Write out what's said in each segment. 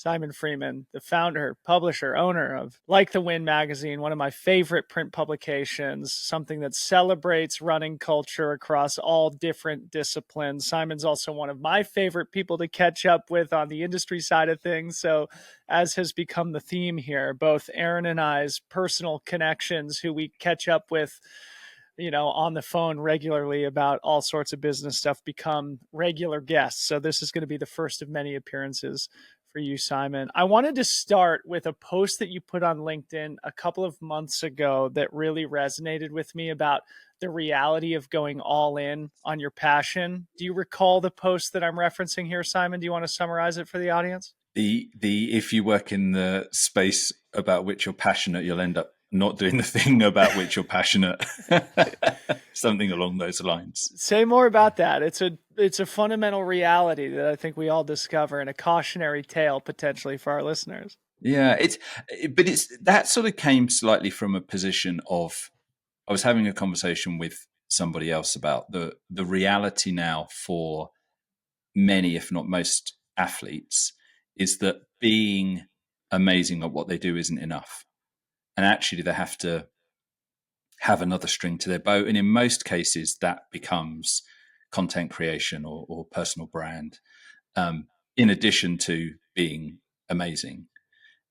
Simon Freeman, the founder, publisher, owner of Like the Wind magazine, one of my favorite print publications, something that celebrates running culture across all different disciplines. Simon's also one of my favorite people to catch up with on the industry side of things. So, as has become the theme here, both Aaron and I's personal connections, who we catch up with on the phone regularly about all sorts of business stuff, become regular guests. So this is going to be the first of many appearances for you, Simon. I wanted to start with a post that you put on LinkedIn a couple of months ago that really resonated with me about the reality of going all in on your passion. Do you recall the post that I'm referencing here, Simon? Do you want to summarize it for the audience? The if you work in the space about which you're passionate, you'll end up not doing the thing about which you're passionate. Something along those lines. Say more about that. It's a fundamental reality that I think we all discover, and a cautionary tale potentially for our listeners. Yeah, but that sort of came slightly from a position of, I was having a conversation with somebody else about the reality now for many, if not most athletes, is that being amazing at what they do isn't enough. And actually they have to have another string to their bow. And in most cases, that becomes content creation or personal brand, in addition to being amazing.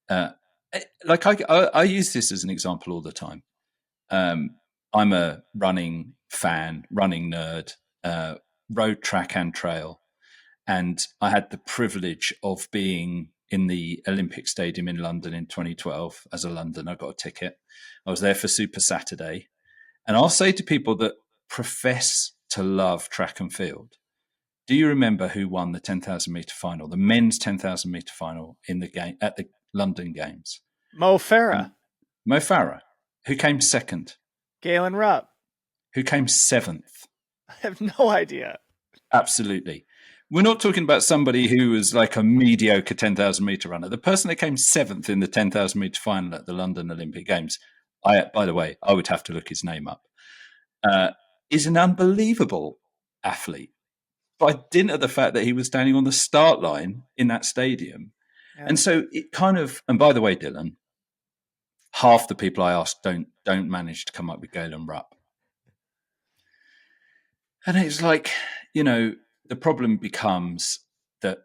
Like I use this as an example all the time. I'm a running fan, running nerd, road, track and trail. And I had the privilege of being in the Olympic Stadium in London in 2012 as a Londoner. I got a ticket. I was there for Super Saturday. And I'll say to people that profess to love track and field, do you remember who won the 10,000 meter final, the men's 10,000 meter final in the game at the London Games? Mo Farah. Mo Farah. Who came second? Galen Rupp. Who came seventh? I have no idea. Absolutely. We're not talking about somebody who was like a mediocre 10,000 meter runner. The person that came seventh in the 10,000 meter final at the London Olympic Games, by the way, I would have to look his name up, is an unbelievable athlete by dint of the fact that he was standing on the start line in that stadium. Yeah. And so it kind of, and by the way, Dylan, half the people I ask don't manage to come up with Galen Rupp. And it's like, the problem becomes that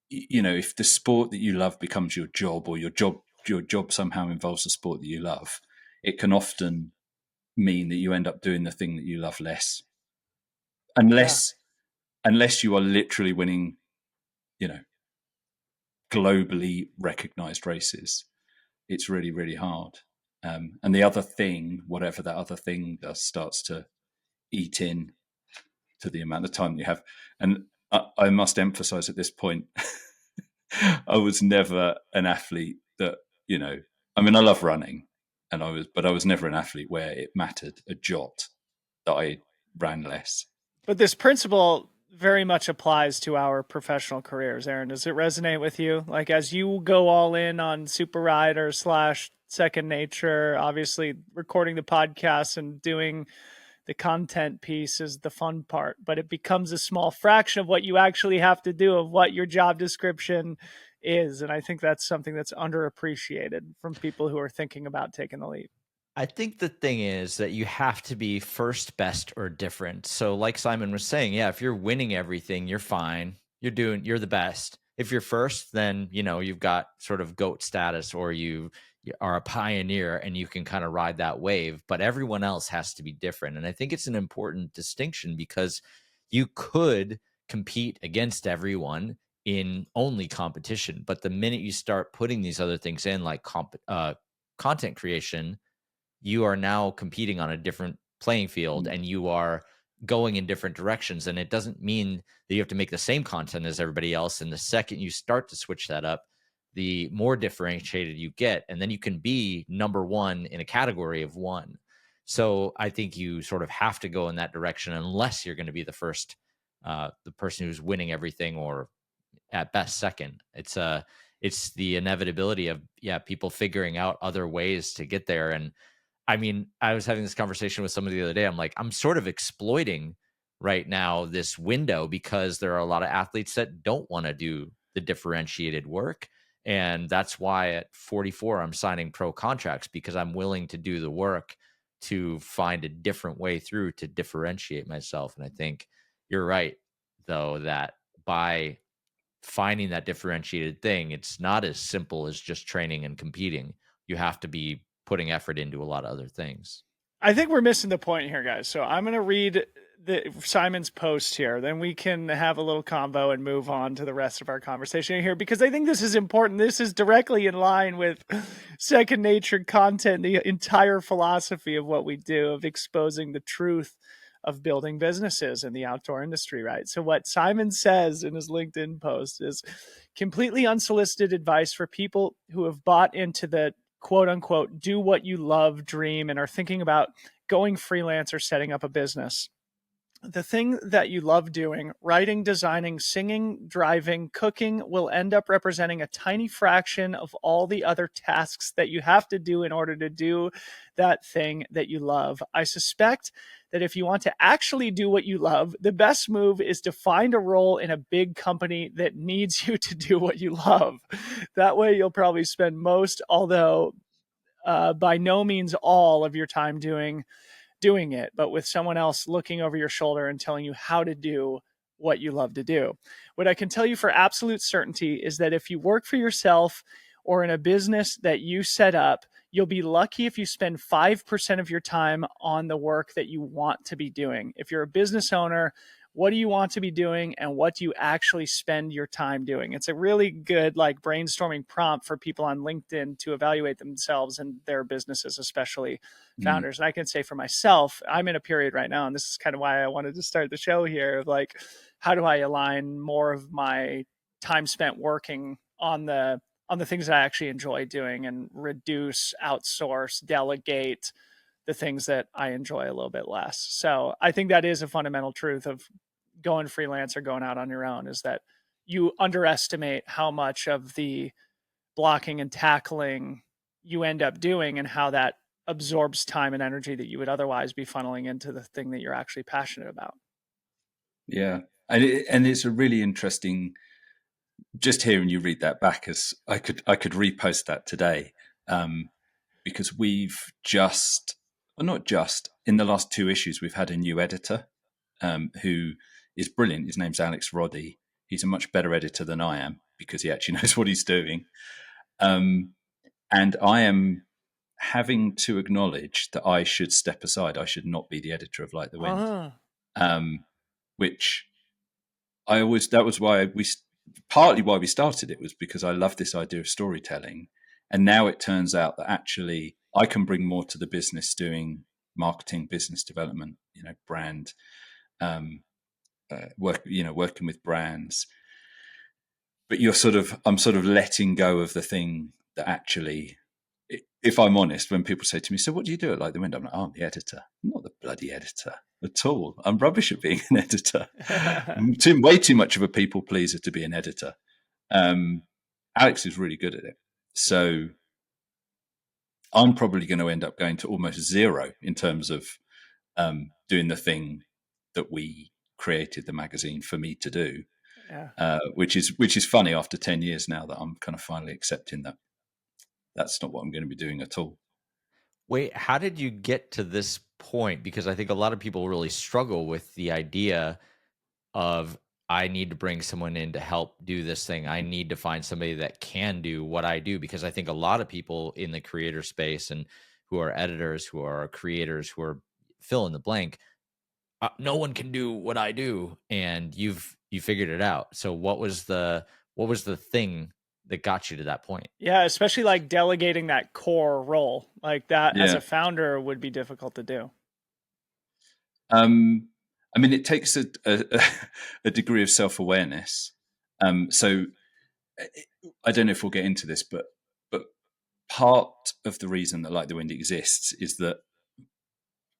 if the sport that you love becomes your job, or your job somehow involves the sport that you love, it can often mean that you end up doing the thing that you love less, unless you are literally winning, globally recognized races. It's really, really hard. And the other thing, whatever that other thing does, starts to eat in to the amount of time that you have. And I must emphasize at this point, I was never an athlete that, I love running, but I was never an athlete where it mattered a jot that I ran less. But this principle very much applies to our professional careers. Aaron, does it resonate with you? Like, as you go all in on Super Rider / Second Nature, obviously recording the podcast and doing the content piece is the fun part, but it becomes a small fraction of what you actually have to do, of what your job description is. And I think that's something that's underappreciated from people who are thinking about taking the leap. I think the thing is that you have to be first, best, or different. So like Simon was saying, yeah, if you're winning everything, you're fine. You're the best. If you're first, then, you've got sort of GOAT status, or you are a pioneer and you can kind of ride that wave, but everyone else has to be different. And I think it's an important distinction, because you could compete against everyone in only competition. But the minute you start putting these other things in, like content creation, you are now competing on a different playing field, and you are going in different directions. And it doesn't mean that you have to make the same content as everybody else. And the second you start to switch that up, the more differentiated you get, and then you can be number one in a category of one. So I think you sort of have to go in that direction, unless you're going to be the first, the person who's winning everything, or at best second. It's the inevitability of people figuring out other ways to get there. And I was having this conversation with somebody the other day. I'm like, I'm sort of exploiting right now this window, because there are a lot of athletes that don't want to do the differentiated work. And that's why at 44, I'm signing pro contracts, because I'm willing to do the work to find a different way through to differentiate myself. And I think you're right, though, that by finding that differentiated thing, it's not as simple as just training and competing. You have to be putting effort into a lot of other things. I think we're missing the point here, guys. So I'm going to read Simon's post here. Then we can have a little convo and move on to the rest of our conversation here, because I think this is important. This is directly in line with second nature content, the entire philosophy of what we do, of exposing the truth of building businesses in the outdoor industry, right? So what Simon says in his LinkedIn post is completely unsolicited advice for people who have bought into the quote unquote do what you love dream and are thinking about going freelance or setting up a business. The thing that you love doing, writing, designing, singing, driving, cooking, will end up representing a tiny fraction of all the other tasks that you have to do in order to do that thing that you love. I suspect that if you want to actually do what you love, the best move is to find a role in a big company that needs you to do what you love. That way you'll probably spend most, although by no means all, of your time doing it, but with someone else looking over your shoulder and telling you how to do what you love to do. What I can tell you for absolute certainty is that if you work for yourself or in a business that you set up, you'll be lucky if you spend 5% of your time on the work that you want to be doing. If you're a business owner, what do you want to be doing and what do you actually spend your time doing? It's a really good like brainstorming prompt for people on LinkedIn to evaluate themselves and their businesses, especially founders. And I can say for myself, I'm in a period right now, and this is kind of why I wanted to start the show here, of like, how do I align more of my time spent working on the things that I actually enjoy doing and reduce, outsource, delegate the things that I enjoy a little bit less. So I think that is a fundamental truth of going freelance or going out on your own, is that you underestimate how much of the blocking and tackling you end up doing and how that absorbs time and energy that you would otherwise be funneling into the thing that you're actually passionate about. Yeah. And it's a really interesting, just hearing you read that back, as I could repost that today, because we've just, well, not just, in the last 2 issues, we've had a new editor who is brilliant. His name's Alex Roddy. He's a much better editor than I am because he actually knows what he's doing. And I am having to acknowledge that I should step aside. I should not be the editor of Like the Wind, which I always, that was why partly why we started it, was because I love this idea of storytelling. And now it turns out that actually I can bring more to the business doing marketing, business development, brand, working with brands. But I'm sort of letting go of the thing that actually, if I'm honest, when people say to me, so what do you do at Like the Wind? I'm like, oh, I'm the editor. I'm not the bloody editor at all. I'm rubbish at being an editor. I'm way too much of a people pleaser to be an editor. Alex is really good at it. So I'm probably going to end up going to almost zero in terms of doing the thing that we created the magazine for me to do. Yeah. Which is funny after 10 years now that I'm kind of finally accepting that that's not what I'm going to be doing at all. Wait, how did you get to this point? Because I think a lot of people really struggle with the idea of, I need to bring someone in to help do this thing. I need to find somebody that can do what I do, because I think a lot of people in the creator space and who are editors, who are creators, who are fill in the blank, no one can do what I do, and you figured it out. So what was the thing that got you to that point? Yeah, especially like delegating that core role like that as Yeah. a founder would be difficult to do. I mean, it takes a degree of self-awareness. So I don't know if we'll get into this, but part of the reason that Like the Wind exists is that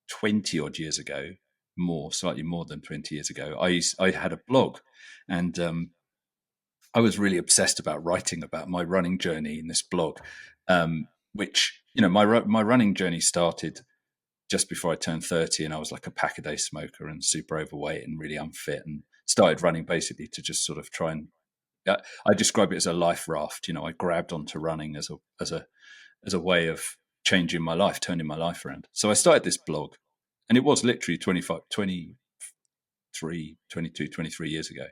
20 odd years ago, slightly more than 20 years ago, I had a blog, and I was really obsessed about writing about my running journey in this blog, which, my running journey started just before I turned 30, and I was like a pack-a-day smoker and super overweight and really unfit, and started running basically to just sort of try and I describe it as a life raft. I grabbed onto running as a way of changing my life, turning my life around. So I started this blog, and it was literally 23 years ago.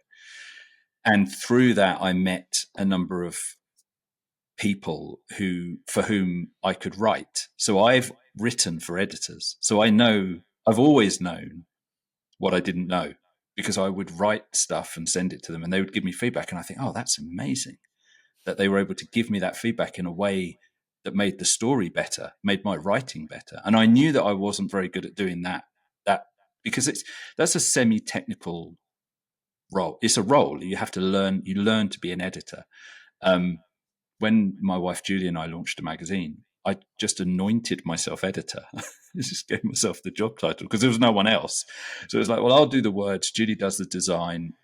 And through that, I met a number of people for whom I could write. So I've written for editors. So I've always known what I didn't know, because I would write stuff and send it to them, and they would give me feedback. And I think, oh, that's amazing that they were able to give me that feedback in a way that made the story better, made my writing better. And I knew that I wasn't very good at doing that because that's a semi-technical role. It's a role you have to learn. You learn to be an editor. When my wife Julie and I launched a magazine, I just anointed myself editor. I just gave myself the job title because there was no one else. So it was like, well, I'll do the words, Julie does the design.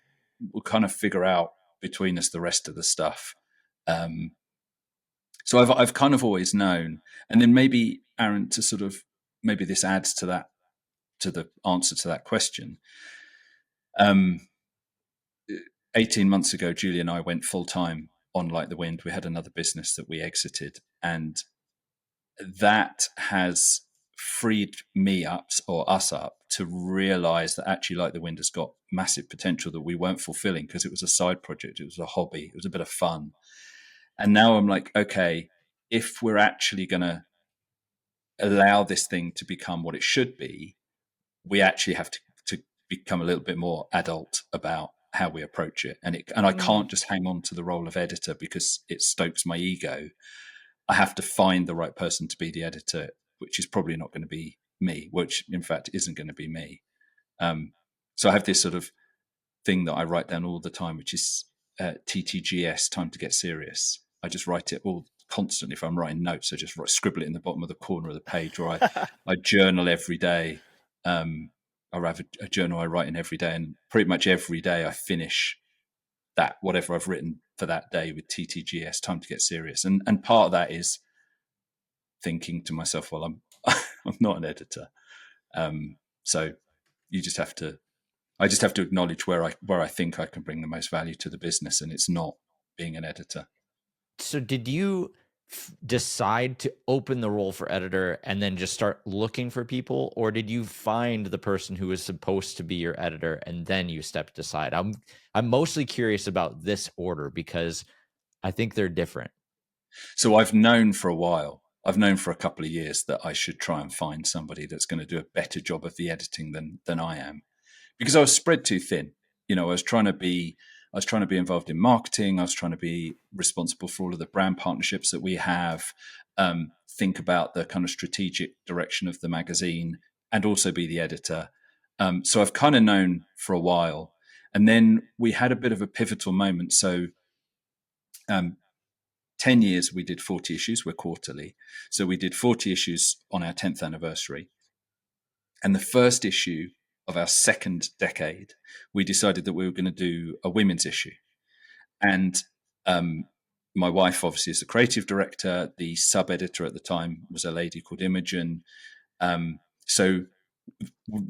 We'll kind of figure out between us the rest of the stuff. So I've kind of always known. And then maybe, Aaron, to sort of, maybe this adds to that, to the answer to that question. 18 months ago, Julie and I went full time on Like the Wind. We had another business that we exited, and that has freed me up, or us up, to realize that actually Like the Wind has got massive potential that we weren't fulfilling because it was a side project. It was a hobby. It was a bit of fun. And now I'm like, okay, if we're actually going to allow this thing to become what it should be, we actually have to become a little bit more adult about how we approach it. And I can't just hang on to the role of editor because it stokes my ego. I have to find the right person to be the editor, which is probably not going to be me, which in fact isn't going to be me. So I have this sort of thing that I write down all the time, which is TTGS, time to get serious. I just write it all constantly. If I'm writing notes, I just scribble it in the bottom of the corner of the page, or I journal every day. I have a journal I write in every day, and pretty much every day I finish that, whatever I've written for that day, with TTGS, time to get serious. And part of that is thinking to myself, well, I'm not an editor. So you just have to, I just have to acknowledge where I think I can bring the most value to the business, and it's not being an editor. So did you decide to open the role for editor and then just start looking for people, or did you find the person who was supposed to be your editor and then you stepped aside? I'm mostly curious about this order because I think they're different. So I've known for a while, I've known for a couple of years that I should try and find somebody that's going to do a better job of the editing than I am, because I was spread too thin. I was trying to be involved in marketing. I was trying to be responsible for all of the brand partnerships that we have, think about the kind of strategic direction of the magazine, and also be the editor. So I've kind of known for a while. And then we had a bit of a pivotal moment. So 10 years, we did 40 issues. We're quarterly. So we did 40 issues on our 10th anniversary. And the first issue of our second decade, we decided that we were going to do a women's issue. And my wife obviously is the creative director. The sub-editor at the time was a lady called Imogen. So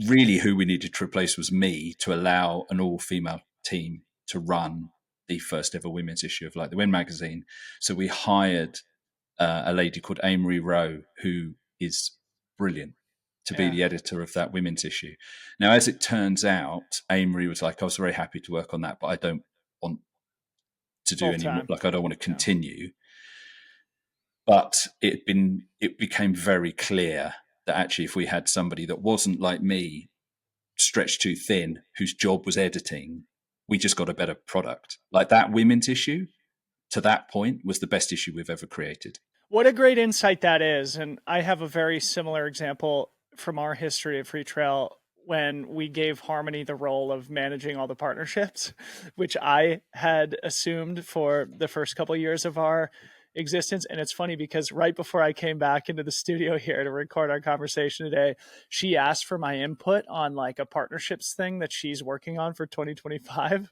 really who we needed to replace was me, to allow an all-female team to run the first ever women's issue of Like the Wind magazine. So we hired a lady called Amory Rowe, who is brilliant, to be the editor of that women's issue. Now, as it turns out, Amory was like, I was very happy to work on that, but I don't want to do any more. Like, I don't want to continue. But it became very clear that actually, if we had somebody that wasn't like me, stretched too thin, whose job was editing, we just got a better product. Like that women's issue, to that point, was the best issue we've ever created. What a great insight that is. And I have a very similar example from our history of Free Trail, when we gave Harmony the role of managing all the partnerships, which I had assumed for the first couple of years of our existence. And it's funny because right before I came back into the studio here to record our conversation today, she asked for my input on like a partnerships thing that she's working on for 2025.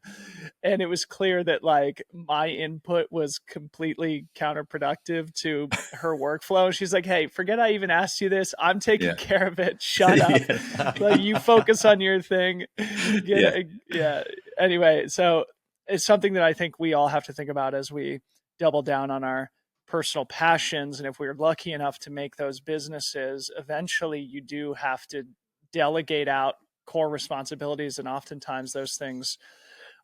And it was clear that like my input was completely counterproductive to her workflow. She's like, hey, forget I even asked you this. I'm taking care of it. Shut up. Like, you focus on your thing. Anyway, so it's something that I think we all have to think about as we double down on our personal passions. And if we're lucky enough to make those businesses, eventually you do have to delegate out core responsibilities. And oftentimes those things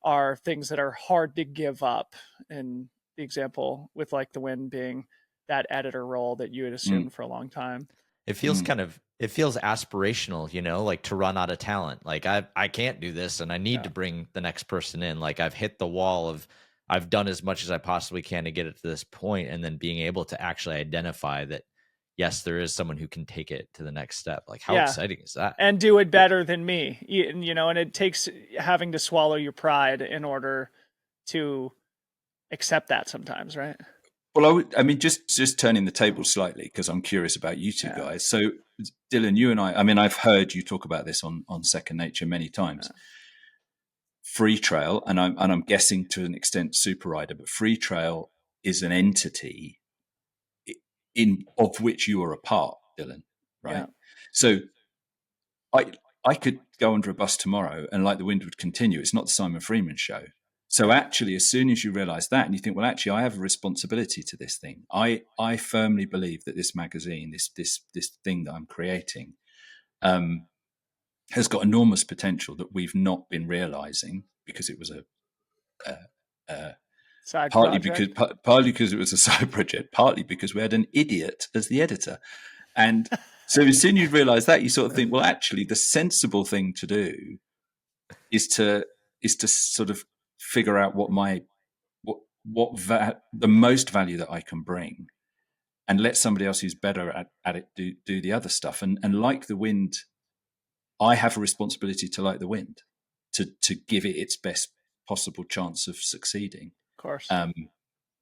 are things that are hard to give up. And the example with Like the Wind being that editor role that you had Mm, assumed for a long time. It feels mm, kind of it feels aspirational, like to run out of talent. Like I can't do this and I need Yeah. to bring the next person in. Like I've hit the wall of I've done as much as I possibly can to get it to this point, and then being able to actually identify that yes, there is someone who can take it to the next step. Like how Yeah. exciting is that? And do it better than me. And it takes having to swallow your pride in order to accept that sometimes, right? well, I mean, just turning the table slightly because I'm curious about you two Yeah. guys. So, Dylan, you and I mean, I've heard you talk about this on Second Nature many times. Yeah. Free Trail, and I'm guessing to an extent Super Rider, but Free Trail is an entity in of which you are a part, Dylan, Yeah. right? So I I could go under a bus tomorrow and Like the Wind would continue. It's not the Simon Freeman show. So Yeah. actually, as soon as you realize that and you think, well, actually, I have a responsibility to this thing. I firmly believe that this magazine, this thing that I'm creating, has got enormous potential that we've not been realizing because it was a, a Side partly because project. partly because it was a side project, partly because we had an idiot as the editor. And so as soon as you realize that, you sort of think, well, actually, the sensible thing to do is to sort of figure out the most value that I can bring, and let somebody else who's better at it do the other stuff. And Like the Wind, I have a responsibility to Like the Wind, to give it its best possible chance of succeeding. Of course. Um,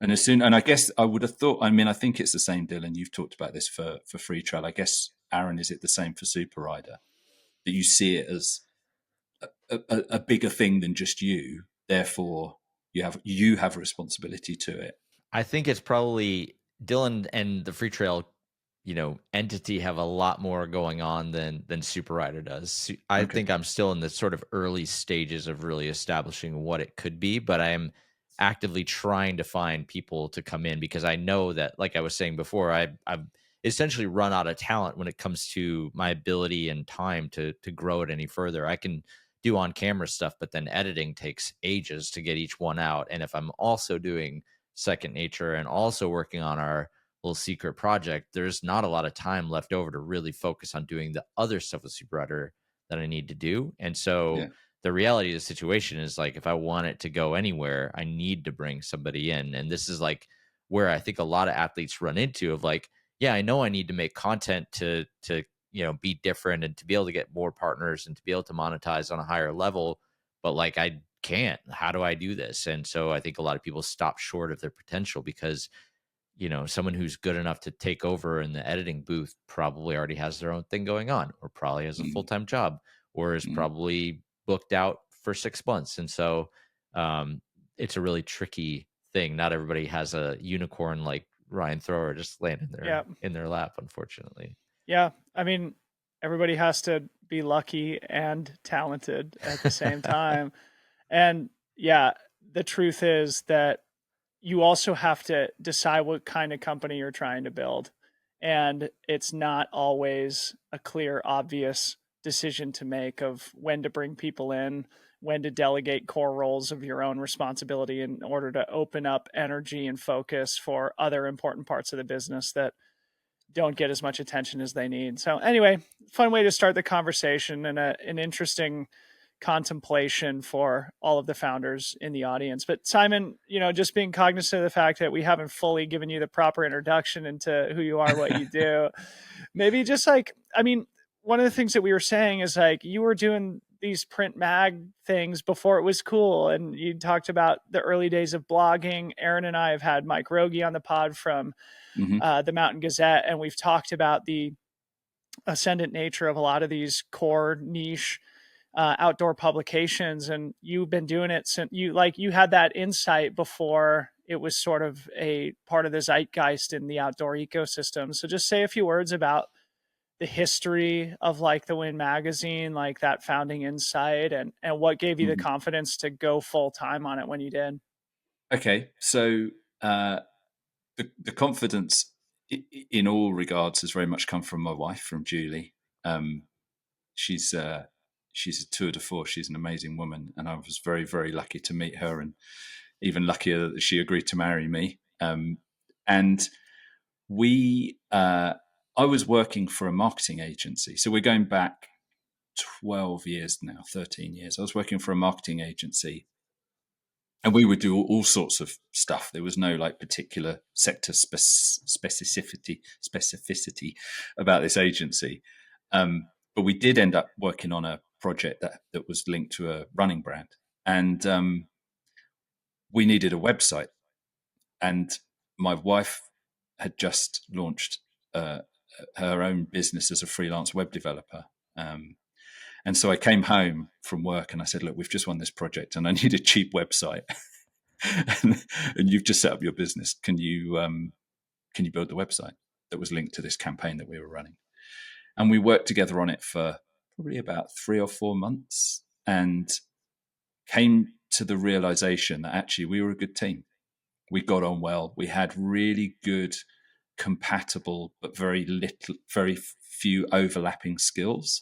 and I guess I would have thought. I mean, I think it's the same, Dylan. You've talked about this for Free Trail. I guess, Aaron, is it the same for Super Rider? That you see it as a bigger thing than just you. Therefore, you have a responsibility to it. I think it's probably Dylan and the Free Trail, entity have a lot more going on than Super Rider does. I Okay. think I'm still in the sort of early stages of really establishing what it could be, but I am actively trying to find people to come in because I know that, like I was saying before, I've essentially run out of talent when it comes to my ability and time to grow it any further. I can do on camera stuff, but then editing takes ages to get each one out. And if I'm also doing Second Nature and also working on our little secret project, there's not a lot of time left over to really focus on doing the other stuff with Super Rudder that I need to do. And so Yeah. the reality of the situation is like, if I want it to go anywhere, I need to bring somebody in. And this is like where I think a lot of athletes run into of like, yeah, I know I need to make content to be different and to be able to get more partners and to be able to monetize on a higher level. But like, I can't. How do I do this? And so I think a lot of people stop short of their potential because someone who's good enough to take over in the editing booth probably already has their own thing going on, or probably has a Mm, full-time job, or is mm, probably booked out for 6 months. And so um, it's a really tricky thing. Not everybody has a unicorn like Ryan Thrower just land in Yeah. their lap, unfortunately. Yeah. I mean, everybody has to be lucky and talented at the same time. And yeah, the truth is that you also have to decide what kind of company you're trying to build. And it's not always a clear, obvious decision to make of when to bring people in, when to delegate core roles of your own responsibility in order to open up energy and focus for other important parts of the business that don't get as much attention as they need. So, anyway, fun way to start the conversation and an interesting contemplation for all of the founders in the audience. But Simon, just being cognizant of the fact that we haven't fully given you the proper introduction into who you are, what you do, maybe just like, I mean, one of the things that we were saying is like you were doing these print mag things before it was cool. And you talked about the early days of blogging. Aaron and I have had Mike Rogie on the pod from hmm the Mountain Gazette, and we've talked about the ascendant nature of a lot of these core niche outdoor publications. And you've been doing it since you had that insight before it was sort of a part of the zeitgeist in the outdoor ecosystem. So just say a few words about the history of like the Win magazine, like that founding insight, and what gave you the Mhm. confidence to go full time on it when you did? Okay, so uh, the confidence in all regards has very much come from my wife, from Julie. Um, she's she's a tour de force. She's an amazing woman, and I was very, very lucky to meet her, and even luckier that she agreed to marry me. And we, I was working for a marketing agency, so we're going back 12 years now, 13 years. I was working for a marketing agency, and we would do all sorts of stuff. There was no like particular sector specificity about this agency. But we did end up working on a project that was linked to a running brand, and we needed a website. And my wife had just launched uh, her own business as a freelance web developer. And so I came home from work and I said, look, we've just won this project and I need a cheap website. and you've just set up your business. Can you build the website that was linked to this campaign that we were running? And we worked together on it for probably about 3 or 4 months and came to the realization that actually we were a good team. We got on well. We had really good, compatible, but very few overlapping skills.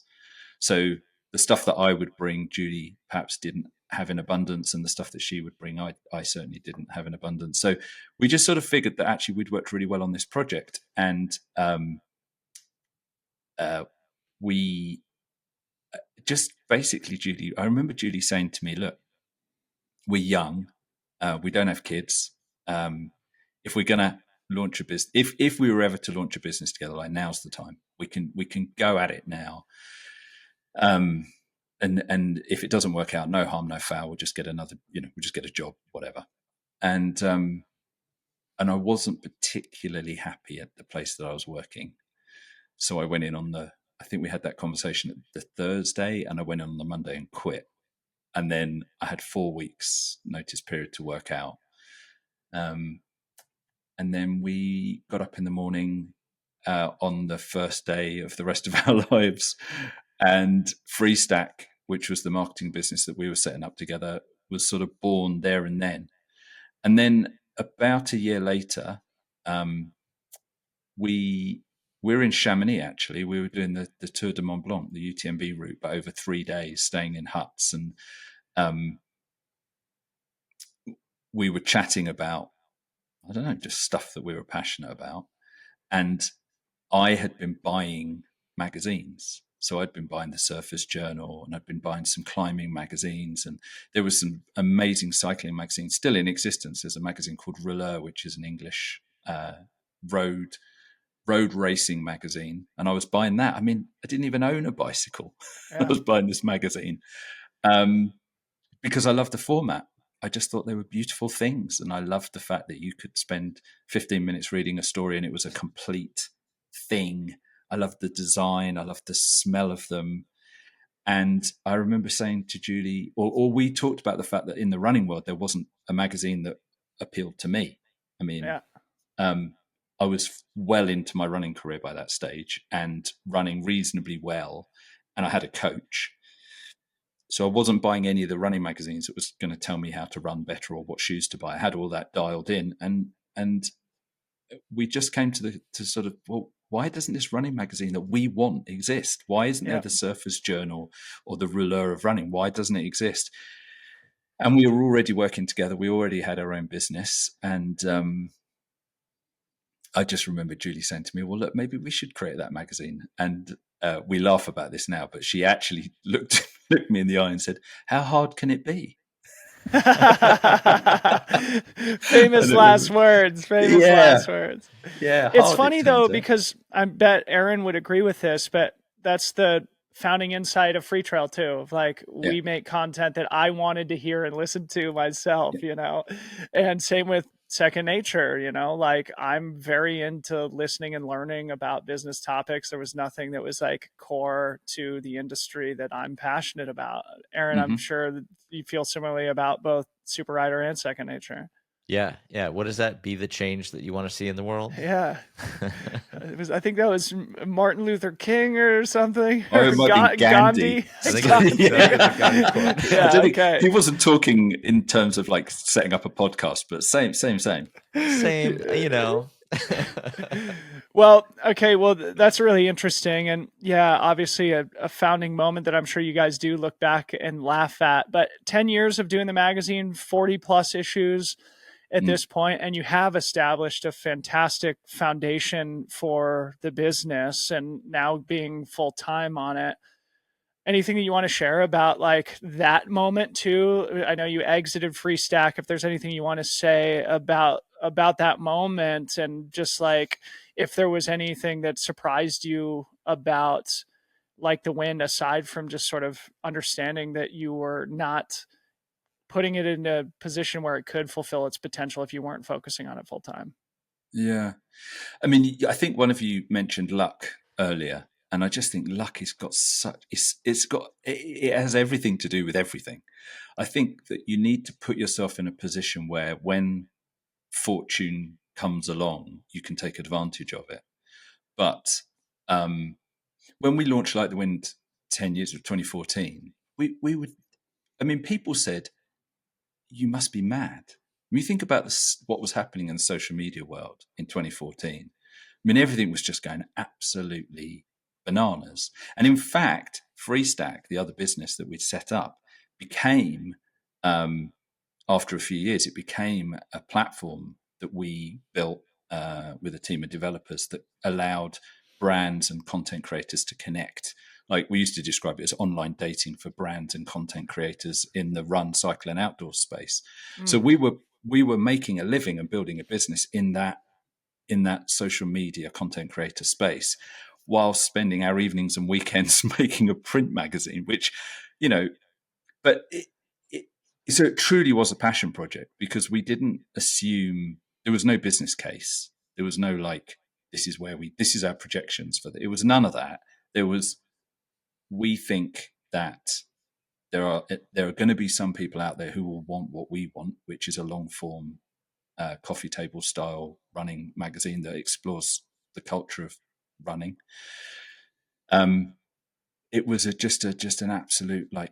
So the stuff that I would bring, Julie perhaps didn't have in abundance, and the stuff that she would bring, I certainly didn't have in abundance. So we just sort of figured that actually we'd worked really well on this project, and we just basically, Julie. I remember Julie saying to me, "Look, we're young, we don't have kids. If we're gonna launch a business, if we were ever to launch a business together, like now's the time. We can go at it now." And if it doesn't work out, no harm, no foul. We'll just get another, we'll just get a job, whatever. And I wasn't particularly happy at the place that I was working, so I went in on I think we had that conversation the Thursday, and I went in on the Monday and quit. And then I had 4 weeks notice period to work out. And then we got up in the morning on the first day of the rest of our lives, and Freestack, which was the marketing business that we were setting up together, was sort of born there and then. And then about a year later, we were in Chamonix. Actually, we were doing the Tour de Mont Blanc, the UTMB route, but over 3 days, staying in huts, and we were chatting about, I don't know, just stuff that we were passionate about. And I had been buying magazines. So I'd been buying the Surface Journal, and I'd been buying some climbing magazines, and there was some amazing cycling magazines still in existence. There's a magazine called Rouleur, which is an English road racing magazine, and I was buying that. I mean, I didn't even own a bicycle. I Yeah. was buying this magazine because I loved the format. I just thought they were beautiful things, and I loved the fact that you could spend 15 minutes reading a story and it was a complete thing. I loved the design. I loved the smell of them. And I remember saying to Julie, or we talked about the fact that in the running world, there wasn't a magazine that appealed to me. I mean, Yeah. I was well into my running career by that stage and running reasonably well. And I had a coach. So I wasn't buying any of the running magazines that was going to tell me how to run better or what shoes to buy. I had all that dialed in, and we just came to sort of, well, why doesn't this running magazine that we want exist? Why isn't there Yeah. the Surface Journal or the Rouleur of Running? Why doesn't it exist? And we were already working together. We already had our own business, and I just remember Julie saying to me, well, look, maybe we should create that magazine. And we laugh about this now, but she actually looked me in the eye and said, how hard can it be? Famous last words. Famous Yeah, last words. yeah, It's hard it funny though, turns out. because I bet Aaron would agree with this, but that's the founding insight of Free Trail too. Of like, Yeah, we make content that I wanted to hear and listen to myself, yeah. and same with Second Nature, like I'm very into listening and learning about business topics. There was nothing that was like core to the industry that I'm passionate about. Aaron, I'm Mm-hmm. sure that you feel similarly about both Super Rider and Second Nature. Yeah, yeah. What does that be the change that you want to see in the world? Yeah. I think that was Martin Luther King or something, Oh, or it might have been Gandhi. Gandhi. I think Gandhi. it's a Gandhi quote. I Yeah. don't think Okay. he wasn't talking in terms of like setting up a podcast, but same. Same, Well, okay. Well, that's really interesting. And yeah, obviously a founding moment that I'm sure you guys do look back and laugh at. But 10 years of doing the magazine, 40 plus issues at Mm. this point, and you have established a fantastic foundation for the business and now being full time on it. Anything that you want to share about like that moment too? I know you exited Freestack. If there's anything you want to say about that moment, and just like if there was anything that surprised you about like the win, aside from just sort of understanding that you were not putting it in a position where it could fulfill its potential if you weren't focusing on it full time. Yeah. I mean, I think one of you mentioned luck earlier, and I just think luck has got such it has everything to do with everything. I think that you need to put yourself in a position where when fortune comes along, you can take advantage of it. But um, when we launched Like the Wind 10 years of 2014, we would, I mean, people said, you must be mad. When you think about what was happening in the social media world in 2014, I mean, everything was just going absolutely bananas. And in fact, Freestack, the other business that we'd set up, became, after a few years, it became a platform that we built with a team of developers that allowed brands and content creators to connect. Like we used to describe it as online dating for brands and content creators in the run, cycle, and outdoor space. So Mm. we were making a living and building a business in that social media content creator space, while spending our evenings and weekends making a print magazine, which, you know, but it, so it truly was a passion project because we didn't assume there was no business case. There was no like, this is our projections for it was none of that. There was, we think that there are going to be some people out there who will want what we want, which is a long form coffee table style running magazine that explores the culture of running. It was just an absolute, like,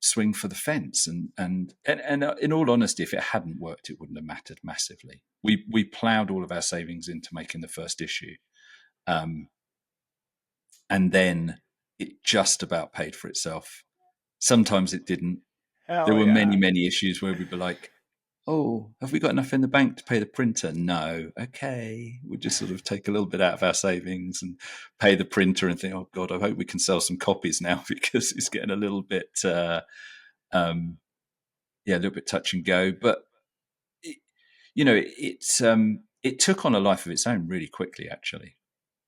swing for the fence, and in all honesty, if it hadn't worked, it wouldn't have mattered massively. We ploughed all of our savings into making the first issue, and then it just about paid for itself. Sometimes it didn't. There Hell were many, yeah. many issues where we'd be like, oh, have we got enough in the bank to pay the printer? No. Okay. We'll just sort of take a little bit out of our savings and pay the printer and think, oh God, I hope we can sell some copies now because it's getting a little bit, a little bit touch and go. But, it, it took on a life of its own really quickly, actually.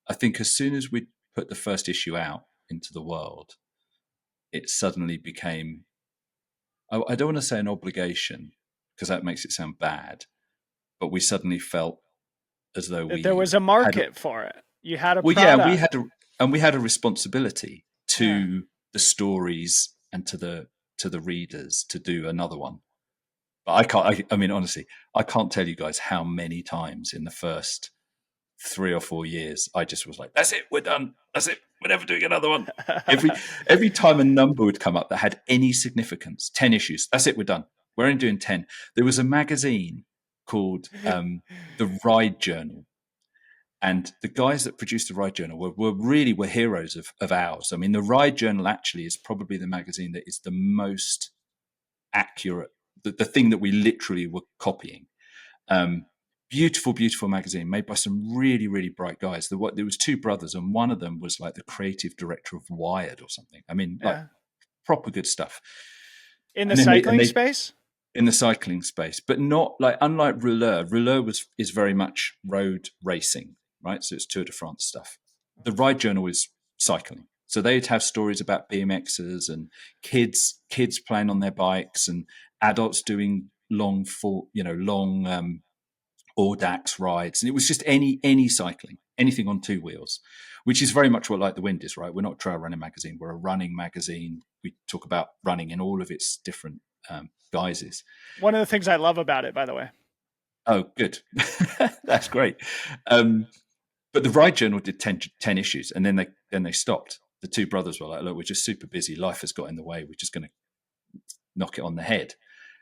I think as soon as we put the first issue out into the world, it suddenly became, I don't want to say an obligation because that makes it sound bad, but we suddenly felt as though That there we was a had market for it. You had a well, yeah, product. we had a responsibility Yeah. to the stories and to the readers to do another one. But I can't. I mean, honestly, I can't tell you guys how many times in the first 3 or 4 years I just was like, "That's it, we're done. That's it, we're never doing another one." Every time a number would come up that had any significance, 10 issues. That's it, we're done. We're only doing 10. There was a magazine called the Ride Journal. And the guys that produced the Ride Journal were heroes of ours. I mean, the Ride Journal actually is probably the magazine that is the most accurate, the thing that we literally were copying. Beautiful, beautiful magazine made by some really, really bright guys. There was two brothers, and one of them was like the creative director of Wired or something. I mean, like Yeah. proper good stuff. In the And then cycling space? in the cycling space, but not like, unlike Rouleur. Rouleur is very much road racing, right? So it's Tour de France stuff. The Ride Journal is cycling. So they'd have stories about BMXers and kids playing on their bikes and adults doing long Audax rides. And it was just any cycling, anything on two wheels, which is very much what Like the Wind is, right? We're not a trail running magazine. We're a running magazine. We talk about running in all of its different guises. One of the things I love about it, by the way. Oh, good. That's great. But the Ride Journal did 10 issues, and then they stopped. The two brothers were like, "Look, we're just super busy. Life has got in the way. We're just going to knock it on the head."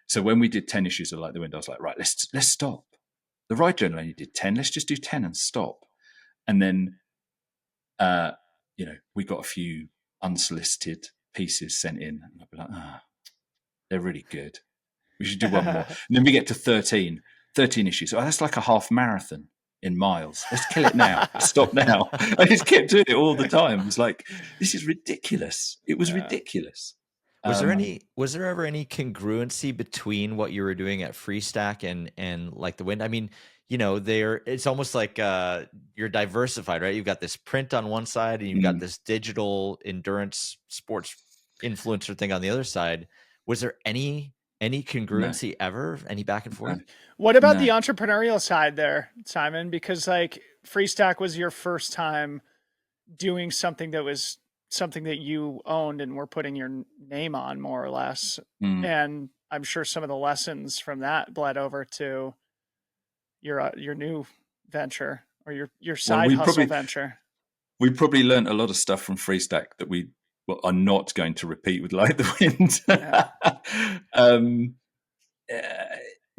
So when we did 10 issues of Like the Wind, I was like, "Right, let's stop." The Ride Journal only did 10. Let's just do 10 and stop. And then, we got a few unsolicited pieces sent in, and I'd be like, they're really good. We should do one more. And then we get to 13 issues. Oh, that's like a half marathon in miles. Let's kill it now. Let's stop now. I just kept doing it all the time. It was like, this is ridiculous. It was ridiculous. Was there ever any congruency between what you were doing at Freestack and Like the Wind? I mean, it's almost like you're diversified, right? You've got this print on one side and you've got this digital endurance sports influencer thing on the other side. Was there any congruency ever? Any back and forth? What about the entrepreneurial side there, Simon? Because like Freestack was your first time doing something that you owned and were putting your name on, more or less. And I'm sure some of the lessons from that bled over to your new venture or your side hustle venture. We probably learned a lot of stuff from Freestack that we are not going to repeat with Like the Wind.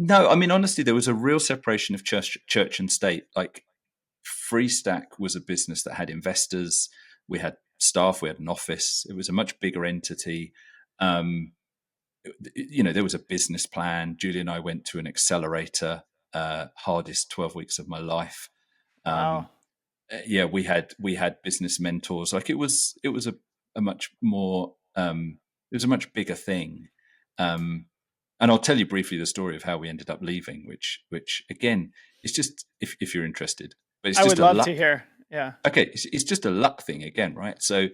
No, I mean, honestly, there was a real separation of church and state. Like Freestack was a business that had investors. We had staff. We had an office. It was a much bigger entity. There was a business plan. Julie and I went to an accelerator, hardest 12 weeks of my life. Wow. We had business mentors. Like it was a much more, it was a much bigger thing. And I'll tell you briefly the story of how we ended up leaving, which again, it's just, if you're interested, but it's I just would love to hear. Yeah. Okay. It's just a luck thing again, right? So,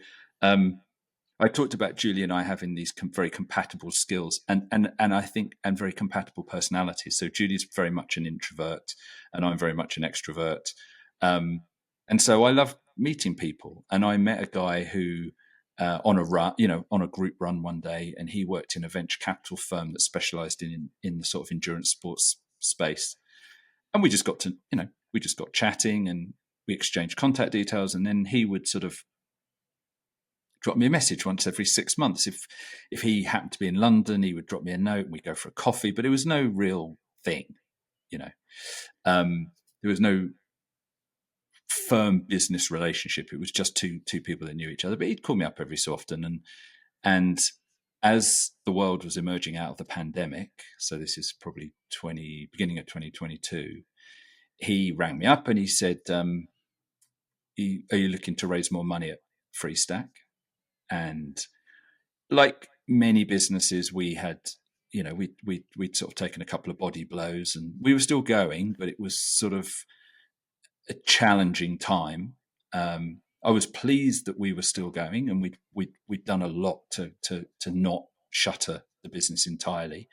I talked about Julie and I having these very compatible skills and I think, and very compatible personalities. So Julie's very much an introvert and I'm very much an extrovert. And so I love meeting people. And I met a guy who, on a group run one day, and he worked in a venture capital firm that specialized in the sort of endurance sports space. And we just got chatting and we exchanged contact details. And then he would sort of drop me a message once every 6 months. If he happened to be in London, he would drop me a note and we'd go for a coffee, but it was no real thing, there was no firm business relationship. It was just two people that knew each other, but he'd call me up every so often. And as the world was emerging out of the pandemic, so this is probably beginning of 2022, he rang me up and he said, are you looking to raise more money at Freestack? And like many businesses, we had, we'd sort of taken a couple of body blows and we were still going, but it was sort of a challenging time. I was pleased that we were still going and we'd done a lot to not shutter the business entirely.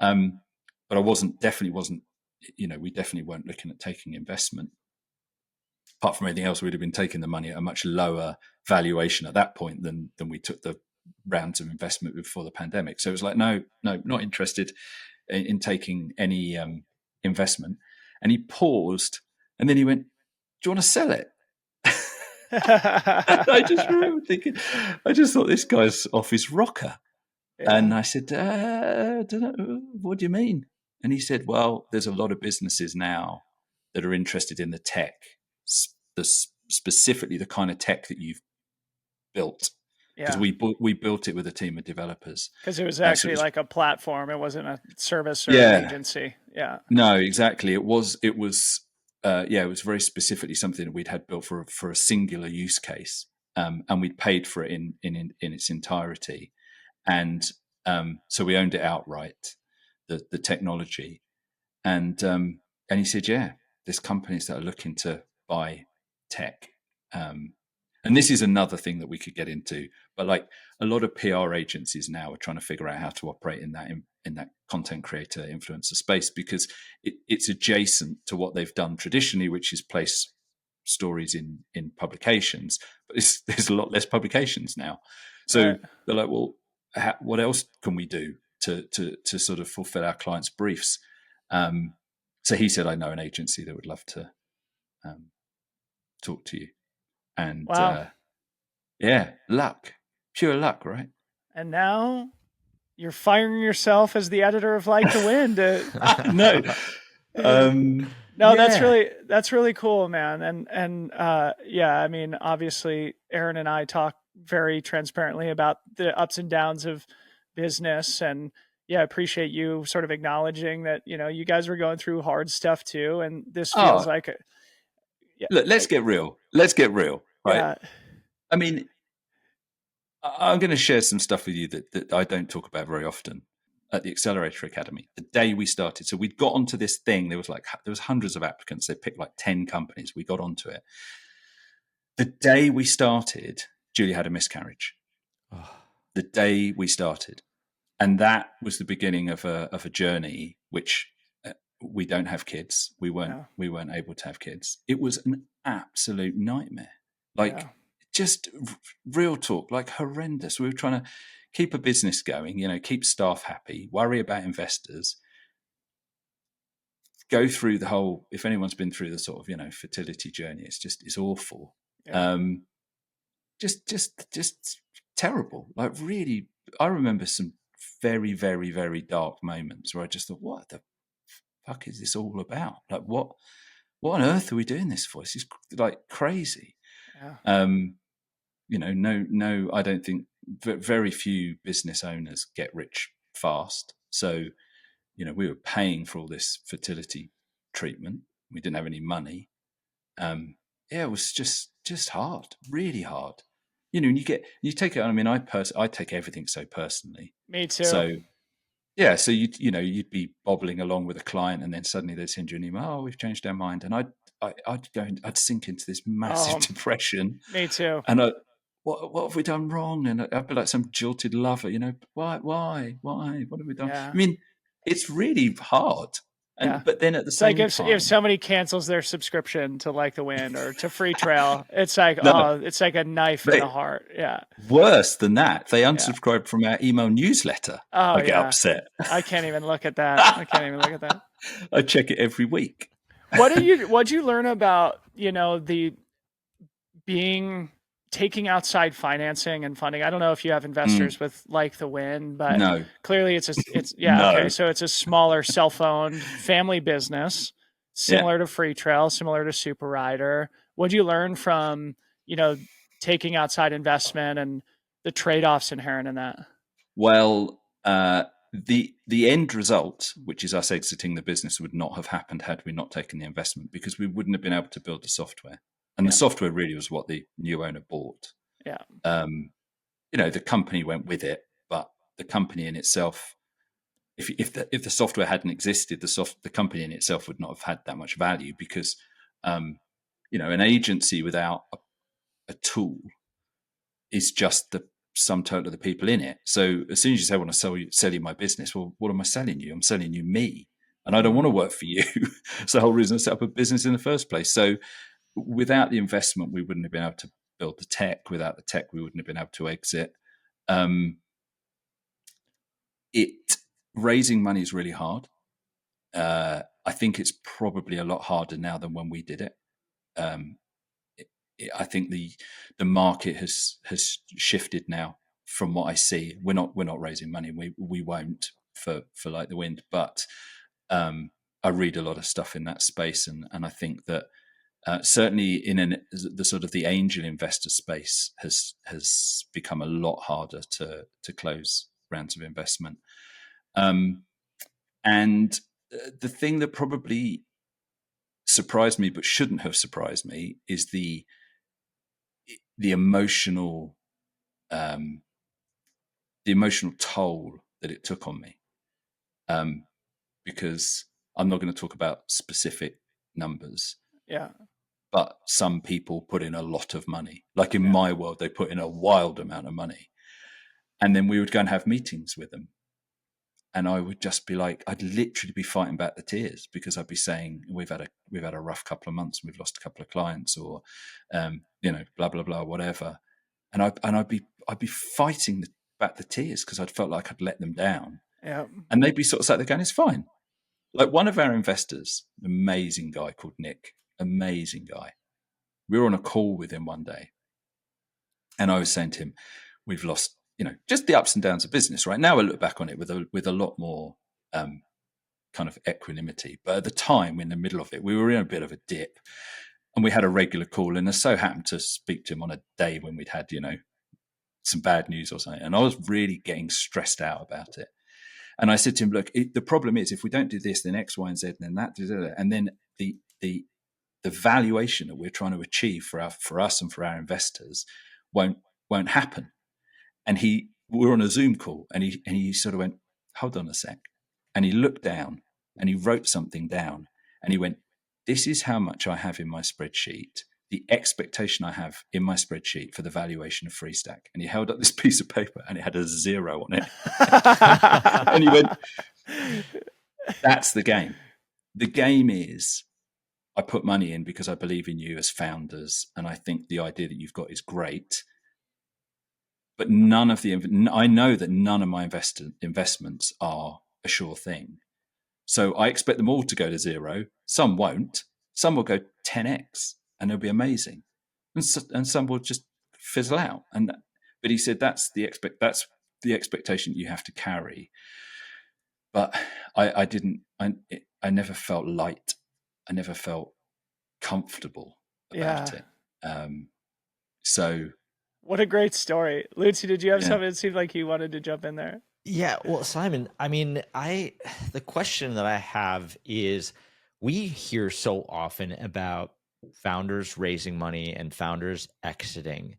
But we definitely weren't looking at taking investment. Apart from anything else, we'd have been taking the money at a much lower valuation at that point than we took the rounds of investment before the pandemic. So it was like, no, not interested in taking any investment. And he paused and then he went, do you want to sell it? I just remember thinking, I just thought this guy's off his rocker. Yeah. And I said, I don't know, what do you mean? And he said, well, there's a lot of businesses now that are interested in the tech, specifically the kind of tech that you've built. Because we built it with a team of developers. Because it was actually like a platform. It wasn't a service or an agency. Yeah. No, exactly. It was very specifically something that we'd had built for a singular use case, and we'd paid for it in its entirety, and so we owned it outright, the technology, and he said, yeah, there's companies that are looking to buy tech, and this is another thing that we could get into, but like a lot of PR agencies now are trying to figure out how to operate in that content creator influencer space, because it's adjacent to what they've done traditionally, which is place stories in publications, but there's a lot less publications now. So they're like, well, what else can we do to sort of fulfill our clients' briefs? So he said, I know an agency that would love to talk to you. And Wow. yeah, luck, pure luck, right? And now you're firing yourself as the editor of Like the Wind. No, No, yeah. that's really cool, man. And yeah, I mean, obviously, Aaron and I talk very transparently about the ups and downs of business, and yeah, I appreciate you sort of acknowledging that you guys were going through hard stuff too, and this feels Oh, like a yeah, look, let's get real. Let's get real, right? yeah, I mean, I'm going to share some stuff with you that I don't talk about very often at the Accelerator Academy. The day we started, so we'd got onto this thing. There was hundreds of applicants. They picked like 10 companies. We got onto it. The day we started, Julie had a miscarriage. The day we started, and that was the beginning of a journey. Which we don't have kids. We weren't able to have kids. It was an absolute nightmare. Like. yeah, Just real talk, like horrendous. We were trying to keep a business going, keep staff happy, worry about investors, go through the whole, if anyone's been through the sort of, fertility journey, it's awful. yeah. Just terrible. Like really, I remember some very, very, very dark moments where I just thought, what the fuck is this all about? Like what on earth are we doing this for? This is like crazy. Yeah. No, I don't think very few business owners get rich fast. So, we were paying for all this fertility treatment. We didn't have any money. It was just hard, really hard. And you take it. I mean, I take everything so personally. Me too. So yeah, so you'd be bobbling along with a client, and then suddenly they'd send you an email. Oh, we've changed our mind, and I'd sink into this massive depression. Me too. And what have we done wrong? And I'd be like some jilted lover, why, what have we done? Yeah. I mean, it's really hard. Yeah. But then at the It's like same if time, somebody cancels their subscription to Like the Wind or to Free Trail, it's like no, it's like a knife in the heart. Yeah. worse than that, they Yeah. unsubscribe from our email newsletter. Oh I get yeah. upset. I can't even look at that. I can't even look at that. I check it every week. What'd you learn about, the taking outside financing and funding? I don't know if you have investors with Like the Wind, but No, clearly it's no. okay. So it's a smaller self-owned family business, similar to Free Trail, similar to Super Rider. What'd you learn from, taking outside investment and the trade-offs inherent in that? Well, the end result, which is us exiting the business, would not have happened had we not taken the investment, because we wouldn't have been able to build the software. And the software really was what the new owner bought. Yeah. The company went with it, but the company in itself, if the software hadn't existed, the company in itself would not have had that much value, because an agency without a tool is just the sum total of the people in it. So as soon as you say, I want to sell you my business, well, what am I selling you? I'm selling you me, and I don't want to work for you. It's the whole reason I set up a business in the first place. So without the investment, we wouldn't have been able to build the tech. Without the tech, we wouldn't have been able to exit. Raising money is really hard. I think it's probably a lot harder now than when we did it. I think the market has shifted now. From what I see, we're not raising money. We won't for Like the Wind, but I read a lot of stuff in that space, and I think that certainly in the sort of the angel investor space has become a lot harder to close rounds of investment. And the thing that probably surprised me but shouldn't have surprised me is the emotional toll that it took on me, because I'm not going to talk about specific numbers. Yeah. But some people put in a lot of money. Like in my world, they put in a wild amount of money. And then we would go and have meetings with them. And I would just be like, I'd literally be fighting back the tears, because I'd be saying, we've had a rough couple of months, we've lost a couple of clients, or blah blah blah, whatever. And I'd be fighting back the tears, because I'd felt like I'd let them down. Yeah. And they'd be sort of sat there going, it's fine. Like one of our investors, amazing guy called Nick, amazing guy. We were on a call with him one day, and I was saying to him, "We've lost, just the ups and downs of business. Right now, I look back on it with a lot more kind of equanimity. But at the time, in the middle of it, we were in a bit of a dip, and we had a regular call. And I so happened to speak to him on a day when we'd had, some bad news or something, and I was really getting stressed out about it. And I said to him, look, the problem is if we don't do this, then X, Y, and Z, and then that, and then the valuation that we're trying to achieve for us and for our investors won't happen. And we were on a Zoom call, and he sort of went, hold on a sec. And he looked down and he wrote something down, and he went, this is how much I have in my spreadsheet, the expectation I have in my spreadsheet for the valuation of Freestack. And he held up this piece of paper and it had a 0 on it. And he went, that's the game. The game is, I put money in because I believe in you as founders, and I think the idea that you've got is great. But I know that none of my investments are a sure thing. So I expect them all to go to 0. Some won't. Some will go 10x, and they'll be amazing, and some will just fizzle out. But he said that's the expectation you have to carry. But I never felt light. I never felt comfortable about it. So. What a great story. Lucy, did you have something that seemed like you wanted to jump in there? Yeah, well, Simon, I mean, the question that I have is, we hear so often about founders raising money and founders exiting,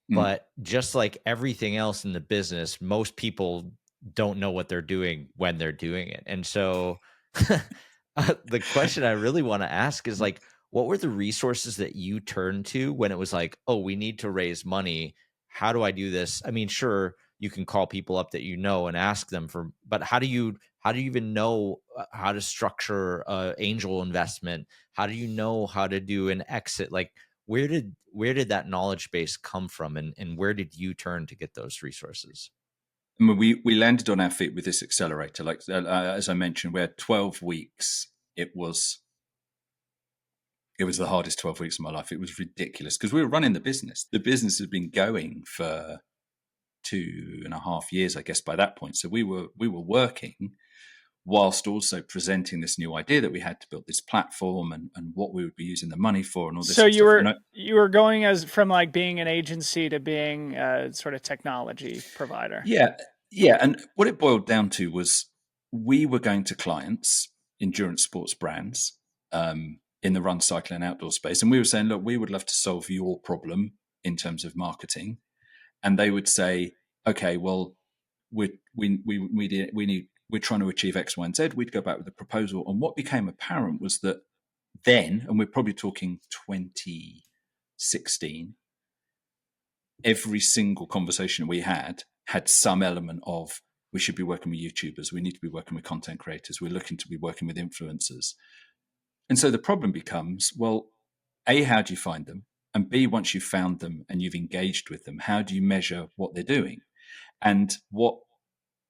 but just like everything else in the business, most people don't know what they're doing when they're doing it. And so the question I really want to ask is like, what were the resources that you turned to when it was like, oh, we need to raise money? How do I do this? I mean, sure, you can call people up that you know and ask them for, but how do you even know how to structure angel investment? How do you know how to do an exit? Like, where did that knowledge base come from, and where did you turn to get those resources? I mean, we landed on our feet with this accelerator. Like as I mentioned, we had 12 weeks. It was the hardest 12 weeks of my life. It was ridiculous because we were running the business. The business had been going for 2.5 years, I guess, by that point. So we were working whilst also presenting this new idea that we had to build this platform and what we would be using the money for and all this. So you were going from like being an agency to being a sort of technology provider. Yeah. And what it boiled down to was we were going to clients, endurance sports brands, in the run, cycle, and outdoor space, and we were saying, look, we would love to solve your problem in terms of marketing. And they would say, okay, well, we're trying to achieve X, Y, and Z. We'd go back with a proposal. And what became apparent was that then, and we're probably talking 2016, every single conversation we had some element of, we should be working with YouTubers. We need to be working with content creators. We're looking to be working with influencers. And so the problem becomes, well, A, how do you find them? And B, once you've found them and you've engaged with them, how do you measure what they're doing? And what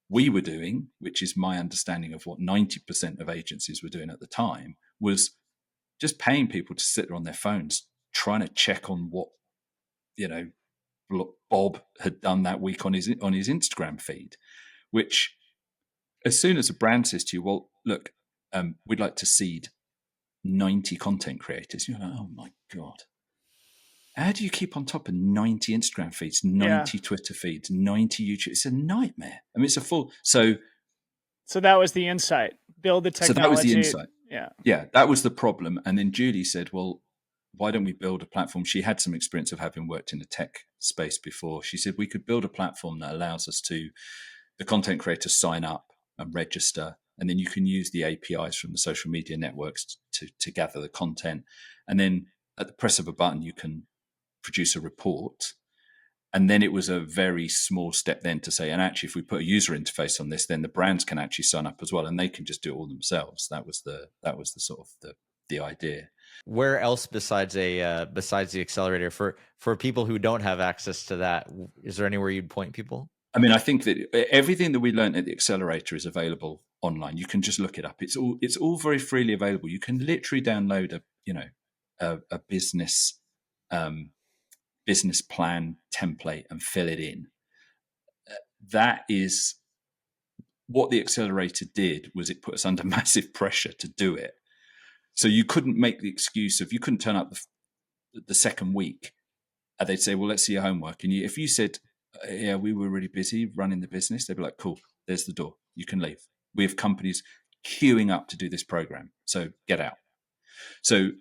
we were doing, which is my understanding of what 90% of agencies were doing at the time, was just paying people to sit there on their phones, trying to check on what, Bob had done that week on his Instagram feed, which as soon as a brand says to you, well, look, we'd like to seed 90 content creators, you're like, oh my God. How do you keep on top of 90 Instagram feeds, 90 Twitter feeds, 90 YouTube? It's a nightmare. I mean, it's a full. So that was the insight. Build the technology. So that was the insight. Yeah, that was the problem. And then Julie said, well, why don't we build a platform? She had some experience of having worked in the tech space before. She said, we could build a platform that allows us to, the content creators sign up and register, and then you can use the APIs from the social media networks to gather the content. And then at the press of a button, you can produce a report. And then it was a very small step then to say, and actually, if we put a user interface on this, then the brands can actually sign up as well, and they can just do it all themselves. That was the sort of the idea. Where else besides the accelerator for people who don't have access to that? Is there anywhere you'd point people? I mean, I think that everything that we learned at the accelerator is available online. You can just look it up. It's all very freely available. You can literally download a business plan template and fill it in. That is what the accelerator did. Was it put us under massive pressure to do it? So you couldn't make the excuse of, you couldn't turn up the second week. They'd say, well, let's see your homework. And if you said, yeah, we were really busy running the business, they'd be like, cool, there's the door. You can leave. We have companies queuing up to do this program. So get out. So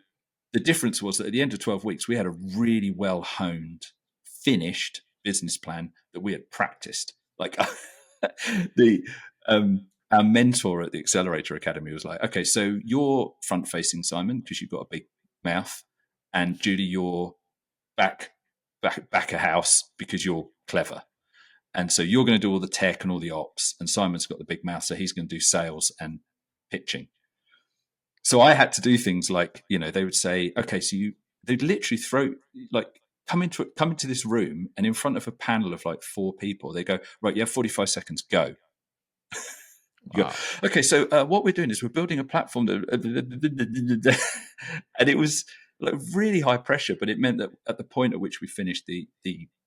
the difference was that at the end of 12 weeks, we had a really well-honed, finished business plan that we had practiced. Like our mentor at the Accelerator Academy was like, okay, so you're front-facing, Simon, because you've got a big mouth, and Judy, you're back a house because you're clever. And so you're going to do all the tech and all the ops, and Simon's got the big mouth, so he's going to do sales and pitching. So I had to do things like, they would say, okay, so they'd literally come into this room, and in front of a panel of like 4 people, they go, right, you have 45 seconds, go. You Wow. go, okay, so what we're doing is we're building a platform that, and it was like really high pressure, but it meant that at the point at which we finished the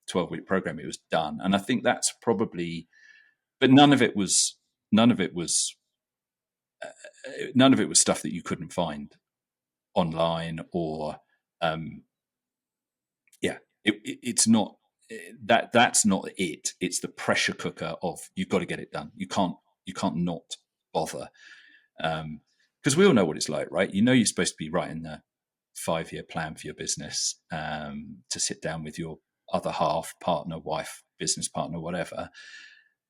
12-week program, it was done. And I think that's probably, but none of it was stuff that you couldn't find online, or it's not that's not it. It's the pressure cooker of, you've got to get it done. You can't not bother, because we all know what it's like, right? You're supposed to be writing the 5-year plan for your business, to sit down with your other half, partner, wife, business partner, whatever.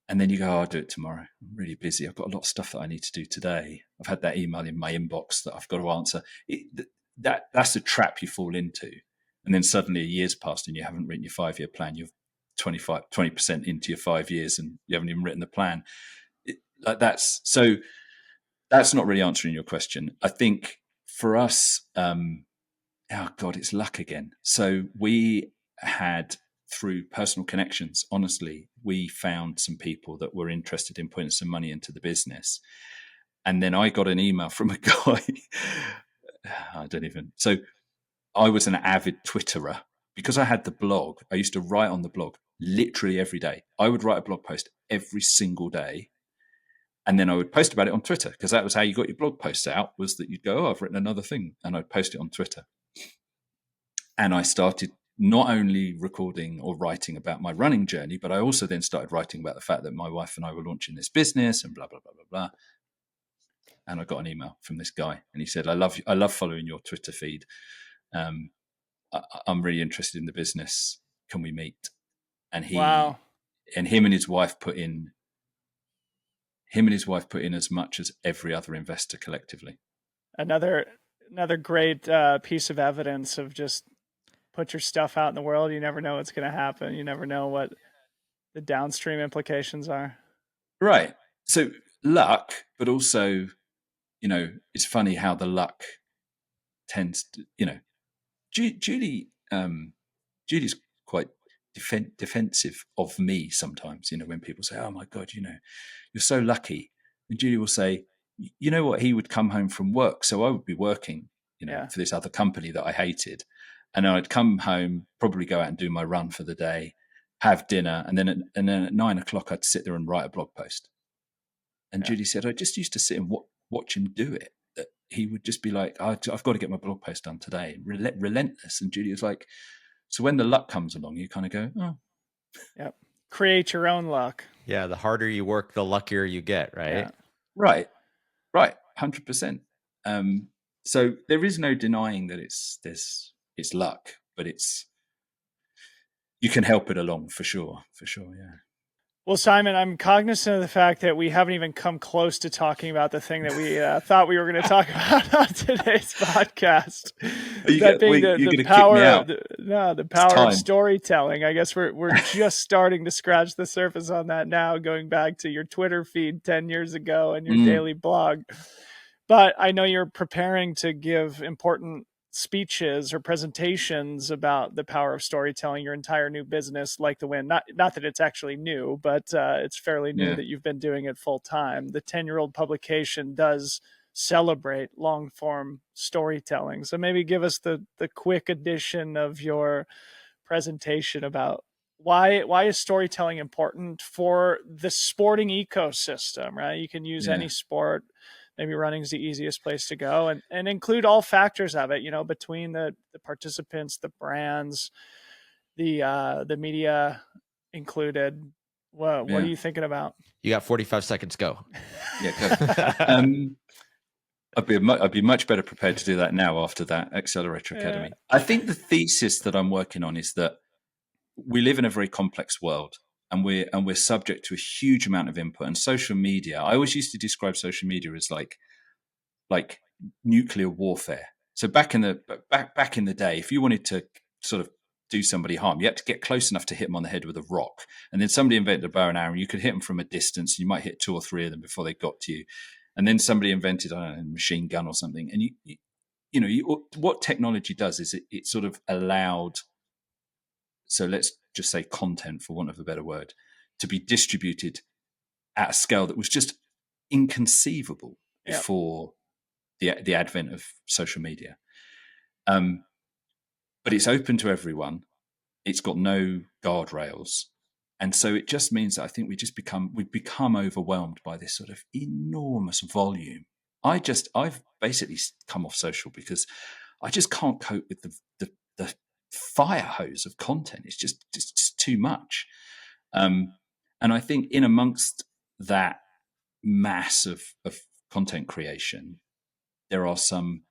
And then you go, I'll do it tomorrow. I'm really busy. I've got a lot of stuff that I need to do today. I've had that email in my inbox that I've got to answer. That's a trap you fall into. And then suddenly a year's passed and you haven't written your 5-year plan. You're 20% into your 5 years and you haven't even written the plan. That's not really answering your question. I think for us, it's luck again. So we had, through personal connections, honestly, we found some people that were interested in putting some money into the business. And then I got an email from a guy. So I was an avid Twitterer. Because I had the blog, I used to write on the blog literally every day. I would write a blog post every single day. And then I would post about it on Twitter, because that was how you got your blog posts out, was that you'd go, I've written another thing. And I'd post it on Twitter. And I started not only recording or writing about my running journey, but I also then started writing about the fact that my wife and I were launching this business and blah, blah, blah, blah, blah. And I got an email from this guy, and he said, I love following your Twitter feed. I'm really interested in the business. Can we meet? And him and his wife put in as much as every other investor collectively. Another great piece of evidence of just put your stuff out in the world. You never know what's going to happen. You never know what the downstream implications are. Right. So luck, but also, it's funny how the luck tends to, Julie's quite defensive of me sometimes, when people say, oh my God, you're so lucky. And Julie will say, you know what? He would come home from work. So I would be working, for this other company that I hated. And I'd come home, probably go out and do my run for the day, have dinner. And then at 9 o'clock, I'd sit there and write a blog post. And Julie said, I just used to sit and watch him do it. That he would just be like, I've got to get my blog post done today. Relentless. And Julie was like, so when the luck comes along, you kind of go, oh. Yep. Create your own luck. Yeah. The harder you work, the luckier you get, right? Yeah. Right. 100%. So there is no denying that it's luck, but you can help it along for sure. Yeah. Well, Simon, I'm cognizant of the fact that we haven't even come close to talking about the thing that we thought we were going to talk about on today's podcast. That being the power of storytelling. I guess we're just starting to scratch the surface on that now, going back to your Twitter feed 10 years ago and your daily blog. But I know you're preparing to give important speeches or presentations about the power of storytelling your entire new business, Like the Wind. Not that it's actually new, but it's fairly new Yeah. that you've been doing it full time. The 10-year-old publication does celebrate long form storytelling. So maybe give us the quick edition of your presentation about why is storytelling important for the sporting ecosystem, right? You can use Yeah. any sport. Maybe running is the easiest place to go, and include all factors of it, between the participants, the brands, the media included. What are Yeah. you thinking about? You got 45 seconds. Go. Yeah. Go. I'd be much better prepared to do that now after that Accelerator Academy. I think the thesis that I'm working on is that we live in a very complex world, and we're subject to a huge amount of input. And social media, I always used to describe social media as like nuclear warfare. So back in the day, if you wanted to sort of do somebody harm, you had to get close enough to hit them on the head with a rock. And then somebody invented a bow and arrow, and you could hit them from a distance. You might hit 2 or 3 of them before they got to you. And then somebody invented, I don't know, a machine gun or something. And what technology does is it sort of allowed, so let's just say content, for want of a better word, to be distributed at a scale that was just inconceivable before the advent of social media. But it's open to everyone. It's got no guardrails. And so it just means that I think we've become overwhelmed by this sort of enormous volume. I've basically come off social because I just can't cope with the fire hose of content. It's just too much. And I think in amongst that mass of content creation, there are some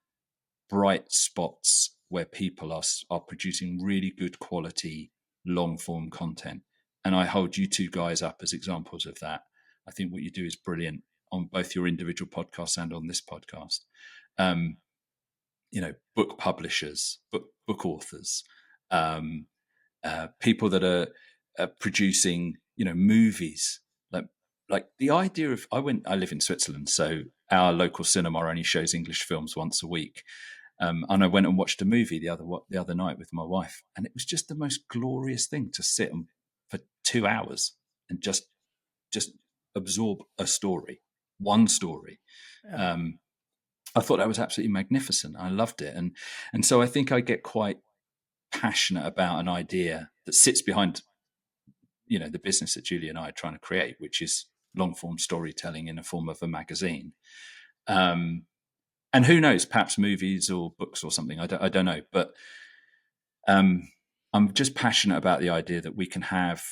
bright spots where people are producing really good quality long form content. And I hold you two guys up as examples of that. I think what you do is brilliant on both your individual podcasts and on this podcast. Book publishers, book authors, people that are producing, movies. Like the idea of, I live in Switzerland, so our local cinema only shows English films once a week. And I went and watched a movie the other night with my wife, and it was just the most glorious thing to sit for 2 hours and just absorb one story. Yeah. I thought that was absolutely magnificent. I loved it, and so I think I get quite passionate about an idea that sits behind, the business that Julie and I are trying to create, which is long form storytelling in the form of a magazine. And who knows, perhaps movies or books or something. I don't know, but I'm just passionate about the idea that we can have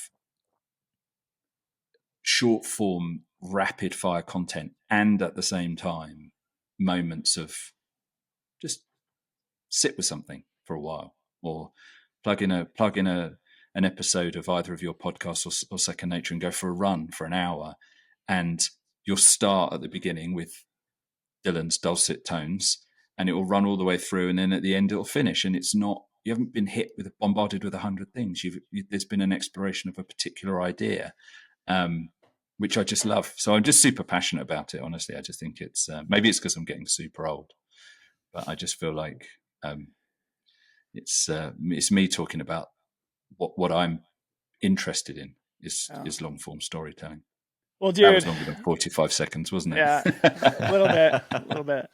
short form, rapid fire content, and at the same time, moments of just sit with something for a while, or plug in an episode of either of your podcasts or Second Nature and go for a run for an hour, and you'll start at the beginning with Dylan's dulcet tones, and it will run all the way through, and then at the end it'll finish, and it's not, you haven't been bombarded with 100 things. There's been an exploration of a particular idea, which I just love. So I'm just super passionate about it. Honestly, I just think it's maybe it's because I'm getting super old, but I just feel like it's me talking about what I'm interested in is long form storytelling. Well, dude, that was longer than 45 seconds, wasn't it? Yeah, a little bit.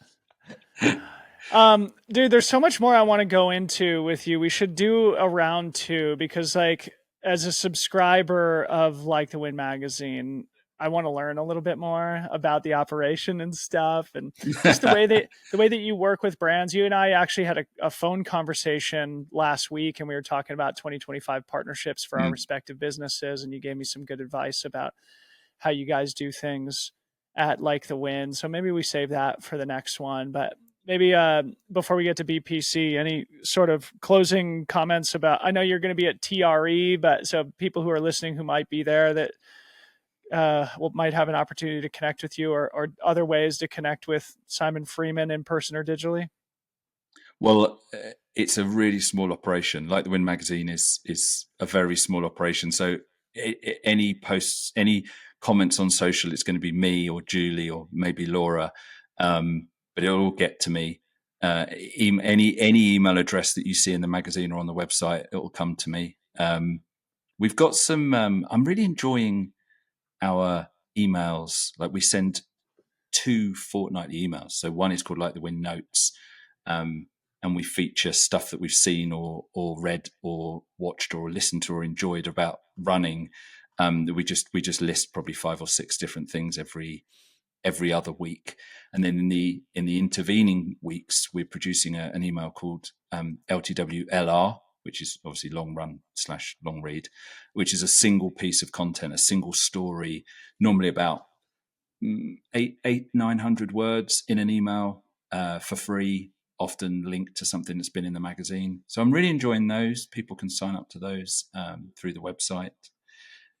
Dude, there's so much more I want to go into with you. We should do a round 2 because, like, as a subscriber of Like the Wind magazine, I want to learn a little bit more about the operation and stuff, and just the way that you work with brands. You and I actually had a phone conversation last week, and we were talking about 2025 partnerships for our respective businesses, and you gave me some good advice about how you guys do things at Like the Wind. So maybe we save that for the next one. But maybe before we get to BPC, any sort of closing comments about, I know you're going to be at TRE, but so people who are listening who might be there that might have an opportunity to connect with you, or other ways to connect with Simon Freeman in person or digitally? Well, it's a really small operation. Like the Wind magazine is a very small operation. So any posts, any comments on social, it's going to be me or Julie or maybe Laura, but it'll all get to me. any email address that you see in the magazine or on the website, it will come to me. We've got some. I'm really enjoying our emails. Like we send 2 fortnightly emails. So one is called Like the Wind Notes, and we feature stuff that we've seen or read or watched or listened to or enjoyed about running. That we just list probably 5 or 6 different things every other week, and then in the intervening weeks, we're producing an email called LTWLR, which is obviously long run / long read, which is a single piece of content, a single story, normally about 900 words in an email for free, often linked to something that's been in the magazine. So I'm really enjoying those. People can sign up to those through the website.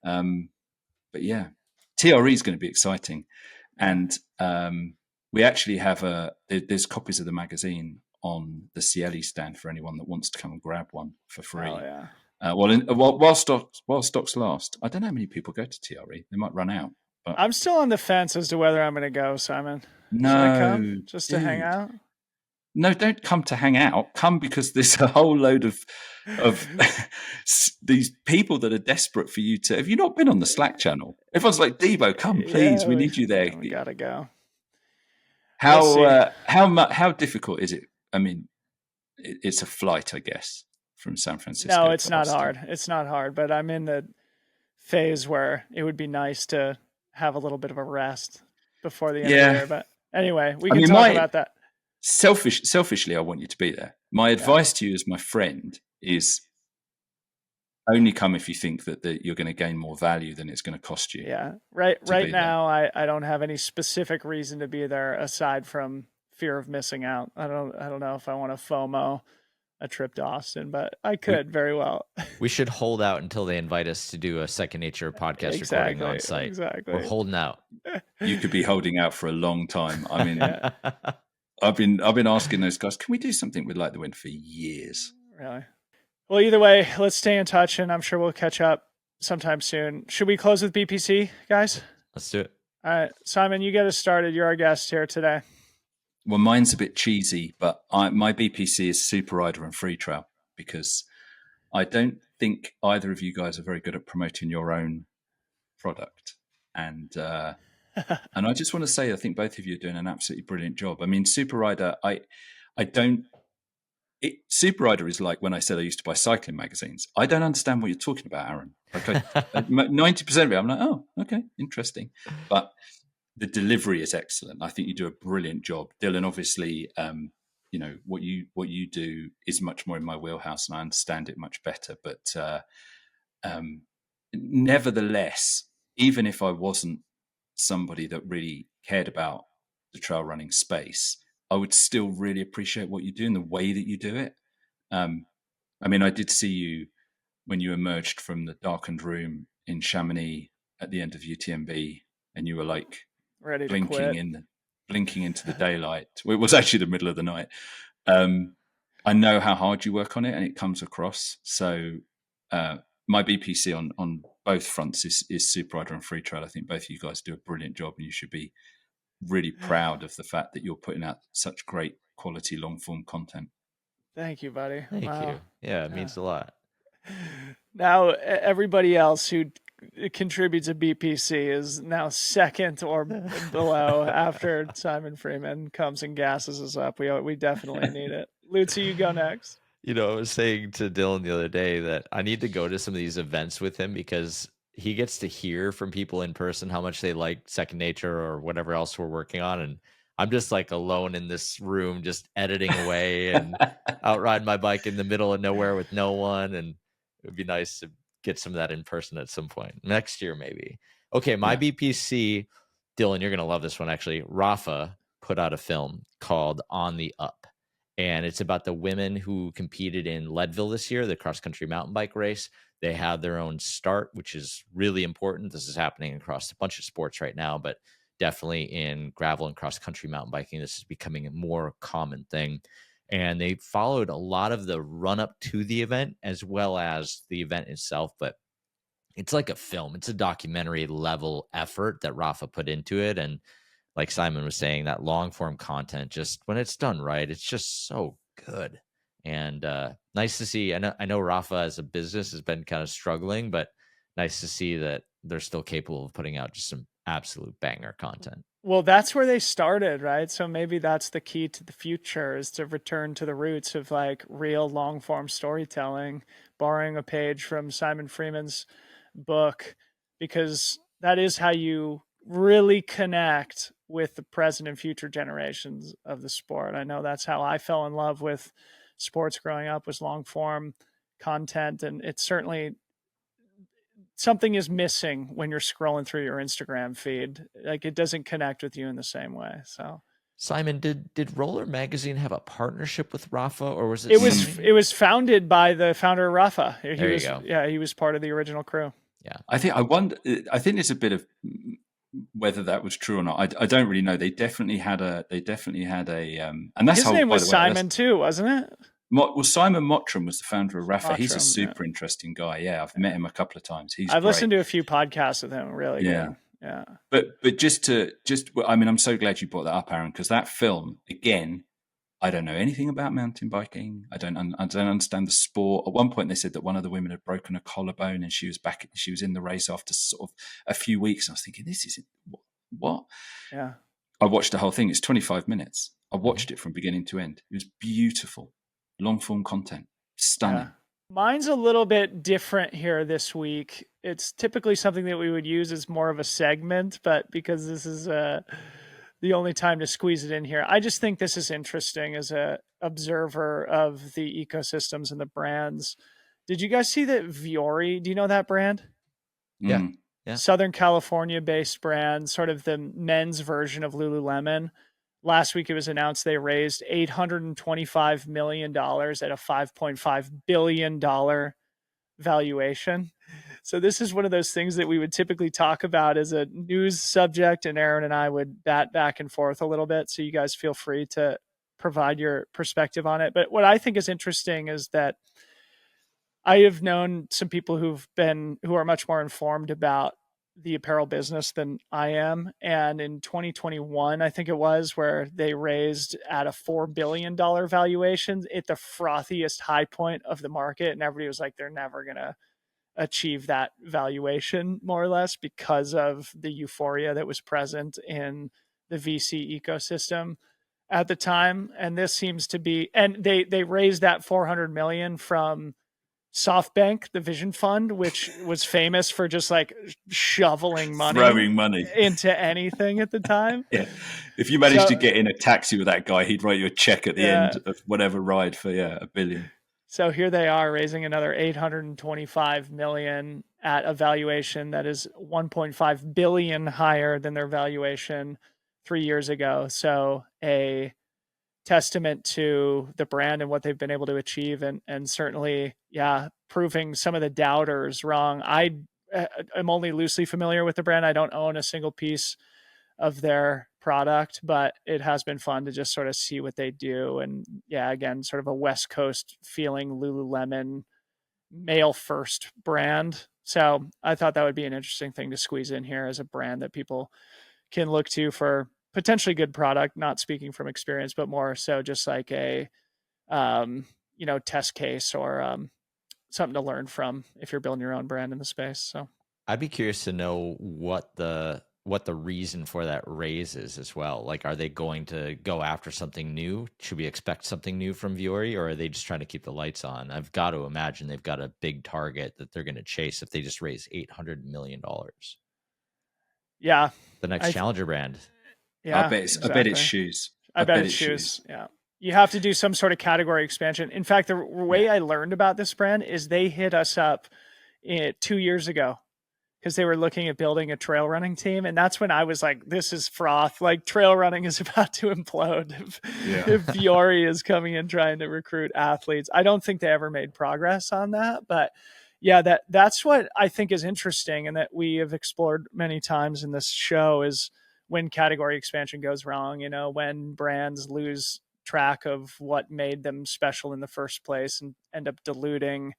But yeah, TRE is going to be exciting. And we actually have there's copies of the magazine on the Cieli stand for anyone that wants to come and grab one for free. Oh, yeah. While stocks last. I don't know how many people go to TRE. They might run out. But I'm still on the fence as to whether I'm going to go, Simon. No, should I come just to hang out? No, don't come to hang out. Come because there's a whole load of these people that are desperate for you to. Have you not been on the Slack channel? Everyone's like, Debo, come, please. Yeah, we need you there. We gotta go. How difficult is it? I mean, it's a flight, I guess, from San Francisco. No, it's not hard. It's not hard, but I'm in the phase where it would be nice to have a little bit of a rest before the end of the year. But anyway, we can talk about that. Selfishly, I want you to be there. My advice to you as my friend is only come if you think that you're going to gain more value than it's going to cost you. Yeah. Right now, I don't have any specific reason to be there aside from fear of missing out. I don't know if I want to FOMO a trip to Austin, but I could very well. We should hold out until they invite us to do a Second Nature podcast recording on site. Exactly. We're holding out. You could be holding out for a long time. I mean, I've been asking those guys, can we do something with Like the Wind for years? Really? Well, either way, let's stay in touch, and I'm sure we'll catch up sometime soon. Should we close with BPC, guys? Let's do it. All right, Simon, you get us started. You're our guest here today. Well, mine's a bit cheesy, but my BPC is Super Rider and Free Trail, because I don't think either of you guys are very good at promoting your own product. And I just want to say, I think both of you are doing an absolutely brilliant job. I mean, Super Rider, Super Rider is like when I said I used to buy cycling magazines. I don't understand what you're talking about, Aaron. Like 90% of it, I'm like, oh, okay, interesting. But the delivery is excellent. I think you do a brilliant job, Dylan. Obviously, what you do is much more in my wheelhouse, and I understand it much better. But nevertheless, even if I wasn't somebody that really cared about the trail running space, I would still really appreciate what you do and the way that you do it. I mean, I did see you when you emerged from the darkened room in Chamonix at the end of UTMB, and you were like ready to blinking into the daylight. It was actually the middle of the night. I know how hard you work on it, and it comes across. So my BPC on both fronts is Super Rider and Free Trail. I think both of you guys do a brilliant job, and you should be really proud of the fact that you're putting out such great quality long form content. Thank you, buddy. Thank you. Yeah, it means a lot. Now, everybody else who contributes a BPC is now second or below after Simon Freeman comes and gasses us up. We definitely need it. Lutzi, you go next. I was saying to Dylan the other day that I need to go to some of these events with him, because he gets to hear from people in person how much they like Second Nature or whatever else we're working on. And I'm just like alone in this room, just editing away and out riding my bike in the middle of nowhere with no one. And it would be nice to get some of that in person at some point next year, maybe. Okay. My BPC, Dylan, you're going to love this one. Actually, Rafa put out a film called On the Up, and it's about the women who competed in Leadville this year, the cross country mountain bike race. They had their own start, which is really important. This is happening across a bunch of sports right now, but definitely in gravel and cross country mountain biking, this is becoming a more common thing. And they followed a lot of the run up to the event as well as the event itself. But it's like a film. It's a documentary level effort that Rafa put into it. And like Simon was saying, that long form content, just when it's done right, it's just so good. And nice to see. I know Rafa as a business has been kind of struggling, but nice to see that they're still capable of putting out just some absolute banger content. Well, that's where they started, right? So maybe that's the key to the future, is to return to the roots of like real long form storytelling, borrowing a page from Simon Freeman's book, because that is how you really connect with the present and future generations of the sport. I know that's how I fell in love with sports growing up, was long form content, and it's certainly something is missing when you're scrolling through your Instagram feed. Like, it doesn't connect with you in the same way. So Simon, did Roller Magazine have a partnership with Rafa, or was it it was something? it was founded by the founder of Rafa. He There you was, go. yeah, he was part of the original crew. Yeah. I wonder. I think there's a bit of whether that was true or not. I don't really know. They definitely had a. And that's His how. name By was the way, that's Simon too, wasn't it? well. Simon Mottram was the founder of Rafa. He's a Mottram. Yeah. super interesting guy. Yeah, I've met him a couple of times. He's I've great. listened to a few podcasts with him. Really Yeah. good. Yeah. But I mean, I'm so glad you brought that up, Aaron, because that film, again, I don't know anything about mountain biking. I don't understand the sport. At one point, they said that one of the women had broken a collarbone, and she was in the race after sort of a few weeks. And I was thinking, this is what? Yeah. I watched the whole thing. It's 25 minutes. I Mm-hmm. watched it from beginning to end. It was beautiful, long form content, stunning. Yeah. Mine's a little bit different here this week. It's typically something that we would use as more of a segment, but because this is the only time to squeeze it in here, I just think this is interesting as a observer of the ecosystems and the brands. Did you guys see that Viore? Do you know that brand? Yeah. Mm. Yeah. Southern California based brand, sort of the men's version of Lululemon. Last week it was announced they raised $825 million at a $5.5 billion valuation. So this is one of those things that we would typically talk about as a news subject, and Aaron and I would bat back and forth a little bit. So you guys feel free to provide your perspective on it. But what I think is interesting is that I have known some people who are much more informed about the apparel business than I am. And in 2021, I think it was, where they raised at a $4 billion valuation at the frothiest high point of the market. And everybody was like, they're never going to achieve that valuation, more or less, because of the euphoria that was present in the VC ecosystem at the time. And this seems to be, and they raised that 400 million from SoftBank, the Vision Fund, which was famous for just like shoveling money Throwing money. into anything at the time. Yeah. If you managed to get in a taxi with that guy, he'd write you a check at the end of whatever ride for $1 billion. So here they are raising another 825 million at a valuation that is 1.5 billion higher than their valuation 3 years ago. So a testament to the brand and what they've been able to achieve, and certainly, yeah, proving some of the doubters wrong. I'm only loosely familiar with the brand. I don't own a single piece of their product, but it has been fun to just sort of see what they do. And yeah, again, sort of a West Coast feeling Lululemon male first brand. So I thought that would be an interesting thing to squeeze in here as a brand that people can look to for potentially good product, not speaking from experience, but more so just like a, test case, or something to learn from if you're building your own brand in the space. So I'd be curious to know what the reason for that raise is as well. Like, are they going to go after something new? Should we expect something new from Viore, or are they just trying to keep the lights on? I've got to imagine they've got a big target that they're going to chase if they just raise $800 million. yeah, The next challenger brand. yeah, I bet it's exactly. shoes. I bet it's shoes. Yeah. You have to do some sort of category expansion. In fact, the way I learned about this brand is they hit us up 2 years ago because they were looking at building a trail running team. And that's when I was like, this is froth. Like, trail running is about to implode if Viore is coming in trying to recruit athletes. I don't think they ever made progress on that. But yeah, that's what I think is interesting, and that we have explored many times in this show, is when category expansion goes wrong, when brands lose track of what made them special in the first place and end up diluting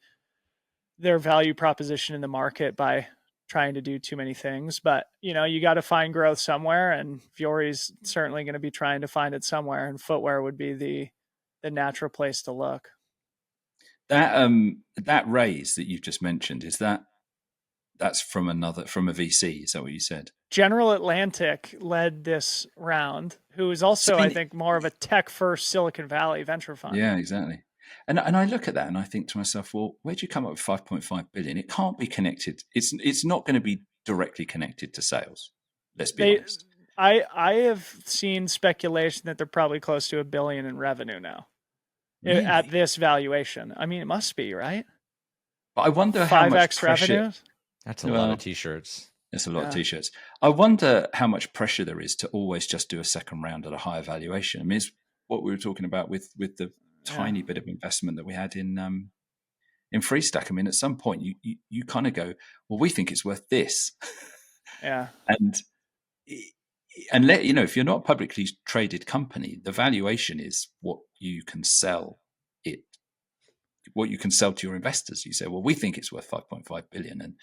their value proposition in the market by trying to do too many things. But you got to find growth somewhere, and Fiori's certainly going to be trying to find it somewhere. And footwear would be the natural place to look. That raise that you've just mentioned, that's from a VC? Is that what you said? General Atlantic led this round, who is also, I think, more of a tech first Silicon Valley venture fund. Yeah, exactly. And I look at that and I think to myself, well, where'd you come up with 5.5 billion? It can't be connected. It's not going to be directly connected to sales. Let's be honest. I have seen speculation that they're probably close to $1 billion in revenue now. Really? At this valuation. I mean, it must be, right? But I wonder how much 5x revenue. That's a lot of t-shirts. That's a lot of t-shirts. I wonder how much pressure there is to always just do a second round at a higher valuation. I mean, it's what we were talking about with the tiny bit of investment that we had in Freestack. I mean, at some point you kind of go, well, we think it's worth this. Yeah. and if you're not a publicly traded company, the valuation is what you can sell what you can sell to your investors. You say, well, we think it's worth 5.5 billion, and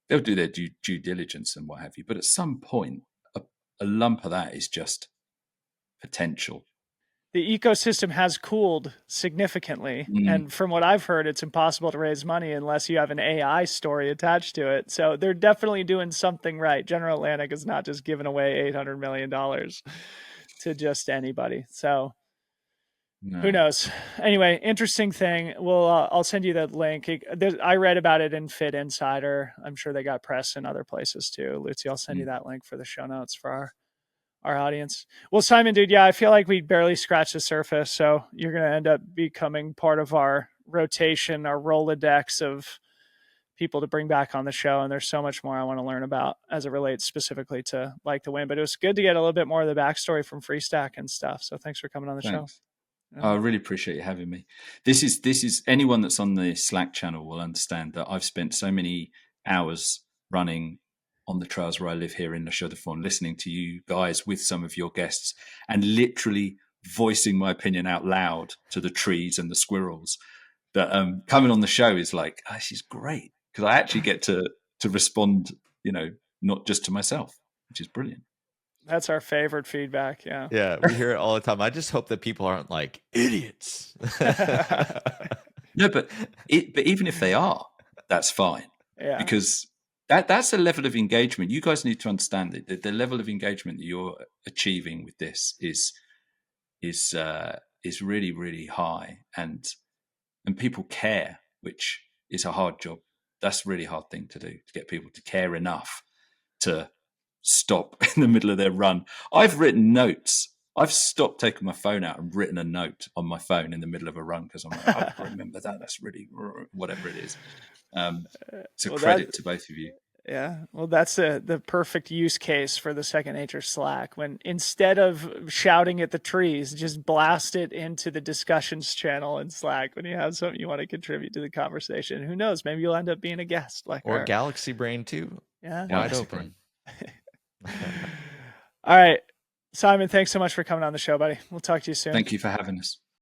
they'll do their due diligence and what have you. But at some point, a lump of that is just potential. The ecosystem has cooled significantly. And from what I've heard, it's impossible to raise money unless you have an AI story attached to it. So they're definitely doing something right. General Atlantic is not just giving away $800 million to just anybody. So who knows? Anyway, interesting thing. I'll send you the link. I read about it in Fit Insider. I'm sure they got press in other places too. Lucy, I'll send you that link for the show notes for our audience. Well, Simon, dude, I feel like we barely scratched the surface. So you're going to end up becoming part of our rotation, our Rolodex of people to bring back on the show. And there's so much more I want to learn about as it relates specifically to Like to Win. But it was good to get a little bit more of the backstory from Freestack and stuff. So thanks for coming on the show. I really appreciate you having me. This is anyone that's on the Slack channel will understand that I've spent so many hours running on the trails where I live here in the Chaux de Fonds, listening to you guys with some of your guests and literally voicing my opinion out loud to the trees and the squirrels. That coming on the show is like, oh, this is great, because I actually get to respond, not just to myself, which is brilliant. That's our favorite feedback. Yeah. Yeah. We hear it all the time. I just hope that people aren't like idiots. No, but even if they are, that's fine. Yeah. Because that's a level of engagement. You guys need to understand that the level of engagement that you're achieving with this is really, really high, and people care, which is a hard job. That's a really hard thing to do, to get people to care enough to stop in the middle of their run. I've written notes. I've stopped taking my phone out and written a note on my phone in the middle of a run because I'm like, I remember that. That's really whatever it is. It's a credit to both of you. Yeah. Well, that's the perfect use case for the Second Nature Slack, when instead of shouting at the trees, just blast it into the discussions channel in Slack when you have something you want to contribute to the conversation. Who knows? Maybe you'll end up being a guest or Galaxy Brain too. Yeah. Wide open. All right. Simon, thanks so much for coming on the show, buddy. We'll talk to you soon. Thank you for having us.